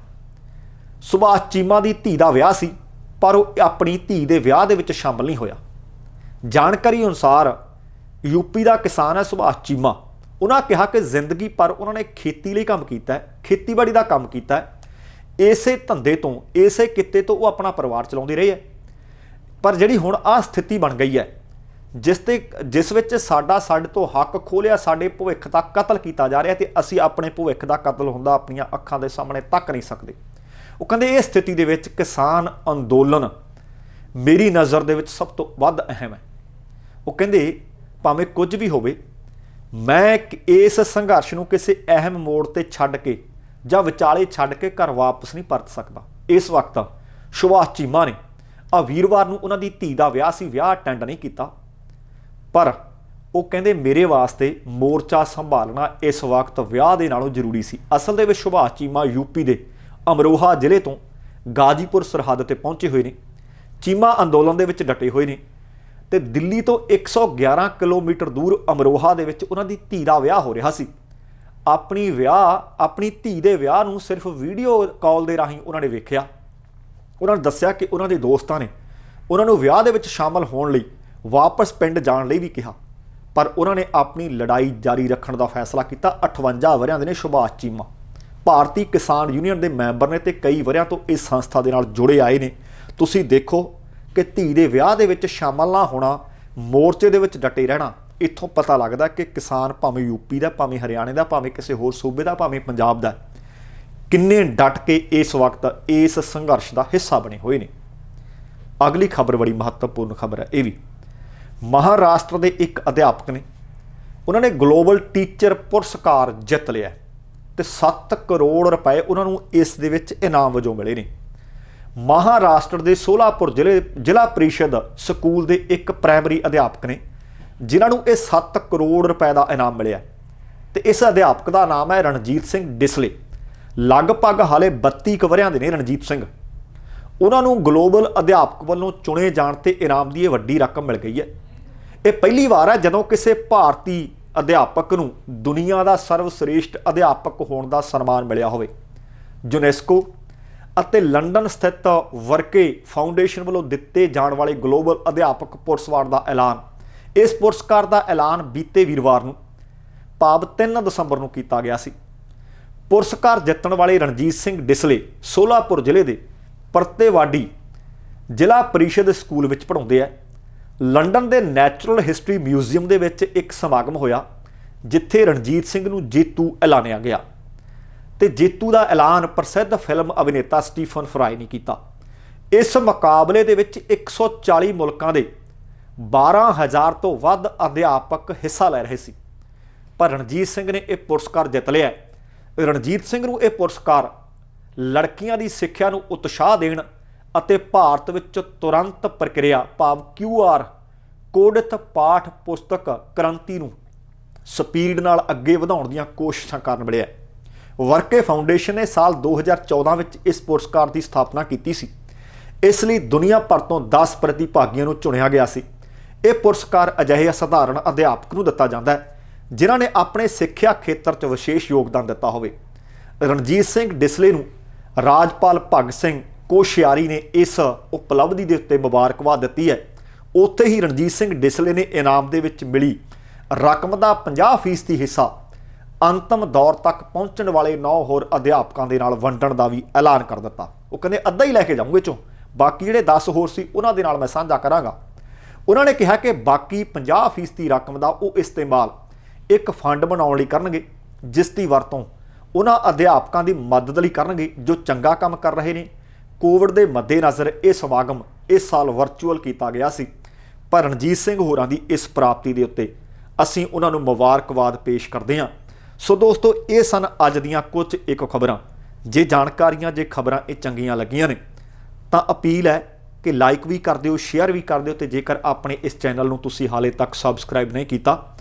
ਸੁਭਾਸ਼ ਚੀਮਾ ਦੀ ਧੀ ਦਾ ਵਿਆਹ ਸੀ, ਪਰ ਉਹ ਆਪਣੀ ਧੀ ਦੇ ਵਿਆਹ ਦੇ ਵਿੱਚ ਸ਼ਾਮਲ ਨਹੀਂ ਹੋਇਆ। ਜਾਣਕਾਰੀ ਅਨੁਸਾਰ ਯੂਪੀ ਦਾ ਕਿਸਾਨ ਹੈ ਸੁਭਾਸ਼ ਚੀਮਾ। ਉਹਨਾਂ ਕਿਹਾ ਕਿ ਜ਼ਿੰਦਗੀ ਪਰ ਉਹਨਾਂ ਨੇ ਖੇਤੀ ਲਈ ਕੰਮ ਕੀਤਾ ਹੈ, ਖੇਤੀਬਾੜੀ ਦਾ ਕੰਮ ਕੀਤਾ ਹੈ। ਇਸੇ ਧੰਦੇ ਤੋਂ, ਇਸੇ ਕਿੱਤੇ ਤੋਂ ਉਹ ਆਪਣਾ ਪਰਿਵਾਰ ਚਲਾਉਂਦੇ ਰਹੇ ਹੈ। ਪਰ ਜਿਹੜੀ ਹੁਣ ਆਹ ਸਥਿਤੀ ਬਣ ਗਈ ਹੈ, ਜਿਸ ਵਿੱਚ ਸਾਡੇ ਤੋਂ ਹੱਕ ਖੋਲਿਆ, ਸਾਡੇ ਭਵਿੱਖ ਦਾ ਕਤਲ ਕੀਤਾ ਜਾ ਰਿਹਾ ਤੇ ਅਸੀਂ ਆਪਣੇ ਭਵਿੱਖ ਦਾ ਕਤਲ ਹੁੰਦਾ ਆਪਣੀਆਂ ਅੱਖਾਂ ਦੇ ਸਾਹਮਣੇ ਤੱਕ ਨਹੀਂ ਸਕਦੇ। ਉਹ ਕਹਿੰਦੇ ਇਹ ਸਥਿਤੀ ਦੇ ਵਿੱਚ ਕਿਸਾਨ ਅੰਦੋਲਨ ਮੇਰੀ ਨਜ਼ਰ ਦੇ ਵਿੱਚ ਸਭ ਤੋਂ ਵੱਧ ਅਹਿਮ ਹੈ। ਉਹ ਕਹਿੰਦੇ ਭਾਵੇਂ ਕੁਝ ਵੀ ਹੋਵੇ, ਮੈਂ ਇਸ ਸੰਘਰਸ਼ ਨੂੰ ਕਿਸੇ ਅਹਿਮ ਮੋੜ ਤੇ ਛੱਡ ਕੇ ਜਾਂ ਵਿਚਾਲੇ ਛੱਡ ਕੇ ਘਰ ਵਾਪਸ ਨਹੀਂ ਪਰਤ ਸਕਦਾ। ਇਸ ਵਕਤ ਸੁਭਾਸ਼ ਚੀਮਾ ਨੇ ਵੀਰਵਾਰ ਨੂੰ ਉਹਨਾਂ ਦੀ ਧੀ ਦਾ ਵਿਆਹ ਸੀ, ਵਿਆਹ ਅਟੈਂਡ ਨਹੀਂ ਕੀਤਾ, ਪਰ ਉਹ ਕਹਿੰਦੇ ਮੇਰੇ ਵਾਸਤੇ ਮੋਰਚਾ ਸੰਭਾਲਣਾ ਇਸ ਵਕਤ ਵਿਆਹ ਦੇ ਨਾਲੋਂ ਜ਼ਰੂਰੀ ਸੀ। ਅਸਲ ਦੇ ਵਿੱਚ ਸੁਭਾਸ਼ ਚੀਮਾ ਯੂਪੀ ਦੇ ਅਮਰੋਹਾ ਜ਼ਿਲ੍ਹੇ ਤੋਂ ਗਾਜੀਪੁਰ ਸਰਹੱਦ ਤੇ ਪਹੁੰਚੇ ਹੋਏ ਨੇ। ਚੀਮਾ ਅੰਦੋਲਨ ਦੇ ਵਿੱਚ ਡਟੇ ਹੋਏ ਨੇ ਤੇ ਦਿੱਲੀ ਤੋਂ 111 ਕਿਲੋਮੀਟਰ ਦੂਰ ਅਮਰੋਹਾ ਦੇ ਵਿੱਚ ਉਹਨਾਂ ਦੀ ਧੀ ਦਾ ਵਿਆਹ ਹੋ ਰਿਹਾ ਸੀ। ਆਪਣੀ ਧੀ ਦੇ ਵਿਆਹ ਨੂੰ ਸਿਰਫ ਵੀਡੀਓ ਕਾਲ ਦੇ ਰਾਹੀਂ ਉਹਨਾਂ ਨੇ ਵੇਖਿਆ। ਉਹਨਾਂ ਨੇ ਦੱਸਿਆ ਕਿ ਉਹਨਾਂ ਦੇ ਦੋਸਤਾਂ ਨੇ ਉਹਨਾਂ ਨੂੰ ਵਿਆਹ ਦੇ ਵਿੱਚ ਸ਼ਾਮਲ ਹੋਣ ਲਈ ਵਾਪਸ ਪਿੰਡ ਜਾਣ ਲਈ ਵੀ ਕਿਹਾ, ਪਰ ਉਹਨਾਂ ਨੇ ਆਪਣੀ ਲੜਾਈ ਜਾਰੀ ਰੱਖਣ ਦਾ ਫੈਸਲਾ ਕੀਤਾ। 58 ਵਰ੍ਹਿਆਂ ਦੇ ਨੇ ਸੁਭਾਸ਼ ਚੀਮਾ, ਭਾਰਤੀ ਕਿਸਾਨ ਯੂਨੀਅਨ ਦੇ ਮੈਂਬਰ ਨੇ ਤੇ ਕਈ ਵਰ੍ਹਿਆਂ ਤੋਂ ਇਸ ਸੰਸਥਾ ਦੇ ਨਾਲ ਜੁੜੇ ਆਏ ਨੇ। ਤੁਸੀਂ ਦੇਖੋ ਕਿ ਧੀ ਦੇ ਵਿਆਹ ਦੇ ਵਿੱਚ ਸ਼ਾਮਲ ਨਾ ਹੋਣਾ, ਮੋਰਚੇ ਦੇ ਵਿੱਚ ਡਟੇ ਰਹਿਣਾ, ਇੱਥੋਂ ਪਤਾ ਲੱਗਦਾ ਕਿ ਕਿਸਾਨ ਭਾਵੇਂ ਯੂਪੀ ਦਾ, ਭਾਵੇਂ ਹਰਿਆਣੇ ਦਾ, ਭਾਵੇਂ ਕਿਸੇ ਹੋਰ ਸੂਬੇ ਦਾ, ਭਾਵੇਂ ਪੰਜਾਬ ਦਾ, ਕਿੰਨੇ ਡਟ ਕੇ ਇਸ ਵਕਤ ਇਸ ਸੰਘਰਸ਼ ਦਾ ਹਿੱਸਾ ਬਣੇ ਹੋਏ ਨੇ। ਅਗਲੀ ਖਬਰ ਬੜੀ ਮਹੱਤਵਪੂਰਨ ਖਬਰ ਹੈ। ਇਹ ਵੀ ਮਹਾਰਾਸ਼ਟਰ ਦੇ ਇੱਕ ਅਧਿਆਪਕ ਨੇ, ਉਹਨਾਂ ਨੇ ਗਲੋਬਲ ਟੀਚਰ ਪੁਰਸਕਾਰ ਜਿੱਤ ਲਿਆ ਤੇ 7 ਕਰੋੜ ਰੁਪਏ ਉਹਨਾਂ ਨੂੰ ਇਸ ਦੇ ਵਿੱਚ ਇਨਾਮ ਵਜੋਂ ਮਿਲੇ ਨੇ। ਮਹਾਰਾਸ਼ਟਰ ਦੇ ਸੋਲਾਪੁਰ ਜ਼ਿਲ੍ਹਾ ਪ੍ਰੀਸ਼ਦ ਸਕੂਲ ਦੇ ਇੱਕ ਪ੍ਰਾਇਮਰੀ ਅਧਿਆਪਕ ਨੇ, ਜਿਨ੍ਹਾਂ ਨੂੰ ਇਹ 7 ਕਰੋੜ ਰੁਪਏ ਦਾ ਇਨਾਮ ਮਿਲਿਆ ਤੇ ਇਸ ਅਧਿਆਪਕ ਦਾ ਨਾਮ ਹੈ ਰਣਜੀਤ ਸਿੰਘ ਡਿਸਲੇ। ਲਗਭਗ ਹਾਲੇ 32 ਵਰ੍ਹਿਆਂ ਦੇ ਨੇ ਰਣਜੀਤ ਸਿੰਘ। ਉਹਨਾਂ ਨੂੰ ਗਲੋਬਲ ਅਧਿਆਪਕ ਵੱਲੋਂ ਚੁਣੇ ਜਾਣ ਤੇ ਇਨਾਮ ਦੀ ਇਹ ਵੱਡੀ ਰਕਮ ਮਿਲ ਗਈ ਹੈ। ਇਹ ਪਹਿਲੀ ਵਾਰ ਹੈ ਜਦੋਂ ਕਿਸੇ ਭਾਰਤੀ ਅਧਿਆਪਕ ਨੂੰ ਦੁਨੀਆ ਦਾ ਸਰਵਸ਼੍ਰੇਸ਼ਠ ਅਧਿਆਪਕ ਹੋਣ ਦਾ ਸਨਮਾਨ ਮਿਲਿਆ ਹੋਵੇ। ਯੂਨੈਸਕੋ ਅਤੇ ਲੰਡਨ ਸਥਿਤ ਵਰਕੇ ਫਾਊਂਡੇਸ਼ਨ ਵੱਲੋਂ ਦਿੱਤੇ ਜਾਣ ਵਾਲੇ ਗਲੋਬਲ ਅਧਿਆਪਕ ਪੁਰਸਕਾਰ ਦਾ ਐਲਾਨ, ਇਸ ਪੁਰਸਕਾਰ ਦਾ ਐਲਾਨ ਬੀਤੇ ਵੀਰਵਾਰ ਨੂੰ ਭਾਵ 3 ਦਸੰਬਰ ਨੂੰ ਕੀਤਾ ਗਿਆ ਸੀ। ਪੁਰਸਕਾਰ ਜਿੱਤਣ ਵਾਲੇ ਰਣਜੀਤ ਸਿੰਘ ਡਿਸਲੇ ਸੋਲਾਪੁਰ ਜ਼ਿਲ੍ਹੇ ਦੇ ਪਰਤੇਵਾਡੀ ਜ਼ਿਲ੍ਹਾ ਪ੍ਰੀਸ਼ਦ ਸਕੂਲ ਵਿੱਚ ਪੜ੍ਹਾਉਂਦੇ ਹੈ। ਲੰਡਨ ਦੇ ਨੈਚੁਰਲ ਹਿਸਟਰੀ ਮਿਊਜ਼ੀਅਮ ਦੇ ਵਿੱਚ ਇੱਕ ਸਮਾਗਮ ਹੋਇਆ ਜਿੱਥੇ ਰਣਜੀਤ ਸਿੰਘ ਨੂੰ ਜੇਤੂ ਐਲਾਨਿਆ ਗਿਆ ਤੇ ਜੇਤੂ ਦਾ ਐਲਾਨ ਪ੍ਰਸਿੱਧ ਫਿਲਮ ਅਭਿਨੇਤਾ ਸਟੀਫਨ ਫਰਾਈ ਨੇ ਕੀਤਾ। ਇਸ ਮੁਕਾਬਲੇ ਦੇ ਵਿੱਚ 140 ਮੁਲਕਾਂ ਦੇ 12,000 ਤੋਂ ਵੱਧ ਅਧਿਆਪਕ ਹਿੱਸਾ ਲੈ ਰਹੇ ਸੀ, ਪਰ ਰਣਜੀਤ ਸਿੰਘ ਨੇ ਇਹ ਪੁਰਸਕਾਰ ਜਿੱਤ ਲਿਆ। ਰਣਜੀਤ ਸਿੰਘ ਨੂੰ ਇਹ ਪੁਰਸਕਾਰ ਲੜਕੀਆਂ ਦੀ ਸਿੱਖਿਆ ਨੂੰ ਉਤਸ਼ਾਹ ਦੇਣ ਅਤੇ ਭਾਰਤ ਵਿੱਚ ਤੁਰੰਤ ਪ੍ਰਕਿਰਿਆ ਭਾਵ QR ਕੋਡਿਤ ਪਾਠ ਪੁਸਤਕ ਕ੍ਰਾਂਤੀ ਨੂੰ ਸਪੀਡ ਨਾਲ ਅੱਗੇ ਵਧਾਉਣ ਦੀਆਂ ਕੋਸ਼ਿਸ਼ਾਂ ਕਾਰਨ ਮਿਲਿਆ। ਵਰਕੇ ਫਾਊਂਡੇਸ਼ਨ ਨੇ ਸਾਲ 2014 ਵਿੱਚ ਇਸ ਪੁਰਸਕਾਰ ਦੀ ਸਥਾਪਨਾ ਕੀਤੀ ਸੀ। ਇਸ ਲਈ ਦੁਨੀਆ ਭਰ ਤੋਂ 10 ਪ੍ਰਤੀਭਾਗੀਆਂ ਨੂੰ ਚੁਣਿਆ ਗਿਆ ਸੀ। ਇਹ ਪੁਰਸਕਾਰ ਅਜਿਹੇ ਅਸਾਧਾਰਨ ਅਧਿਆਪਕ ਨੂੰ ਦਿੱਤਾ ਜਾਂਦਾ ਹੈ ਜਿਨ੍ਹਾਂ ਨੇ ਆਪਣੇ ਸਿੱਖਿਆ ਖੇਤਰ 'ਚ ਵਿਸ਼ੇਸ਼ ਯੋਗਦਾਨ ਦਿੱਤਾ ਹੋਵੇ। ਰਣਜੀਤ ਸਿੰਘ ਡਿਸਲੇ ਨੂੰ ਰਾਜਪਾਲ ਭਗਤ ਸਿੰਘ ਕੋਸ਼ਿਆਰੀ ਨੇ ਇਸ ਉਪਲਬਧੀ ਦੇ ਉੱਤੇ ਮੁਬਾਰਕਬਾਦ ਦਿੱਤੀ ਹੈ। ਉੱਥੇ ਹੀ ਰਣਜੀਤ ਸਿੰਘ ਡਿਸਲੇ ਨੇ ਇਨਾਮ ਦੇ ਵਿੱਚ ਮਿਲੀ ਰਕਮ ਦਾ 50% ਹਿੱਸਾ ਅੰਤਮ ਦੌਰ ਤੱਕ ਪਹੁੰਚਣ ਵਾਲੇ 9 ਹੋਰ ਅਧਿਆਪਕਾਂ ਦੇ ਨਾਲ ਵੰਡਣ ਦਾ ਵੀ ਐਲਾਨ ਕਰ ਦਿੱਤਾ। ਉਹ ਕਹਿੰਦੇ ਅੱਧਾ ਹੀ ਲੈ ਕੇ ਜਾਊਂਗੇ ਚੋਂ, ਬਾਕੀ ਜਿਹੜੇ 10 ਹੋਰ ਸੀ ਉਹਨਾਂ ਦੇ ਨਾਲ ਮੈਂ ਸਾਂਝਾ ਕਰਾਂਗਾ। ਉਹਨਾਂ ਨੇ ਕਿਹਾ ਕਿ ਬਾਕੀ 50% ਰਕਮ ਦਾ ਉਹ ਇਸਤੇਮਾਲ ਇੱਕ ਫੰਡ ਬਣਾਉਣ ਲਈ ਕਰਨਗੇ, ਜਿਸ ਦੀ ਵਰਤੋਂ ਉਹਨਾਂ ਅਧਿਆਪਕਾਂ ਦੀ ਮਦਦ ਲਈ ਕਰਨਗੇ ਜੋ ਚੰਗਾ ਕੰਮ ਕਰ ਰਹੇ ਨੇ। ਕੋਵਿਡ ਦੇ ਮੱਦੇਨਜ਼ਰ ਇਹ ਸਮਾਗਮ ਇਸ ਸਾਲ ਵਰਚੁਅਲ ਕੀਤਾ ਗਿਆ ਸੀ, ਪਰ ਰਣਜੀਤ ਸਿੰਘ ਹੋਰਾਂ ਦੀ ਇਸ ਪ੍ਰਾਪਤੀ ਦੇ ਉੱਤੇ ਅਸੀਂ ਉਹਨਾਂ ਨੂੰ ਮੁਬਾਰਕਬਾਦ ਪੇਸ਼ ਕਰਦੇ ਹਾਂ। ਸੋ ਦੋਸਤੋ, ਇਹ ਸਨ ਅੱਜ ਦੀਆਂ ਕੁਝ ਇੱਕ ਖਬਰਾਂ। ਜੇ ਜਾਣਕਾਰੀਆਂ, ਜੇ ਖਬਰਾਂ ਇਹ ਚੰਗੀਆਂ ਲੱਗੀਆਂ ਨੇ ਤਾਂ ਅਪੀਲ ਹੈ ਕਿ ਲਾਈਕ ਵੀ ਕਰ ਦਿਓ, ਸ਼ੇਅਰ ਵੀ ਕਰ ਦਿਓ, ਤੇ ਜੇਕਰ ਆਪਣੇ ਇਸ ਚੈਨਲ ਨੂੰ ਤੁਸੀਂ ਹਾਲੇ ਤੱਕ ਸਬਸਕ੍ਰਾਈਬ ਨਹੀਂ ਕੀਤਾ,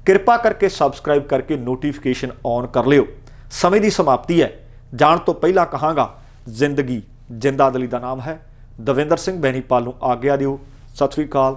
ਕਿਰਪਾ ਕਰਕੇ ਸਬਸਕ੍ਰਾਈਬ ਕਰਕੇ ਨੋਟੀਫਿਕੇਸ਼ਨ ਔਨ ਕਰ ਲਿਓ। ਸਮੇਂ ਦੀ ਸਮਾਪਤੀ ਹੈ। ਜਾਣ ਤੋਂ ਪਹਿਲਾਂ ਕਹਾਂਗਾ, ਜ਼ਿੰਦਗੀ ਜਿੰਦਾ ਦਿਲੀ ਦਾ ਨਾਮ ਹੈ। ਦਵਿੰਦਰ ਸਿੰਘ ਬੈਨੀਪਾਲ ਨੂੰ ਆਗਿਆ ਦਿਓ। ਸਤਿ ਸ੍ਰੀ ਅਕਾਲ।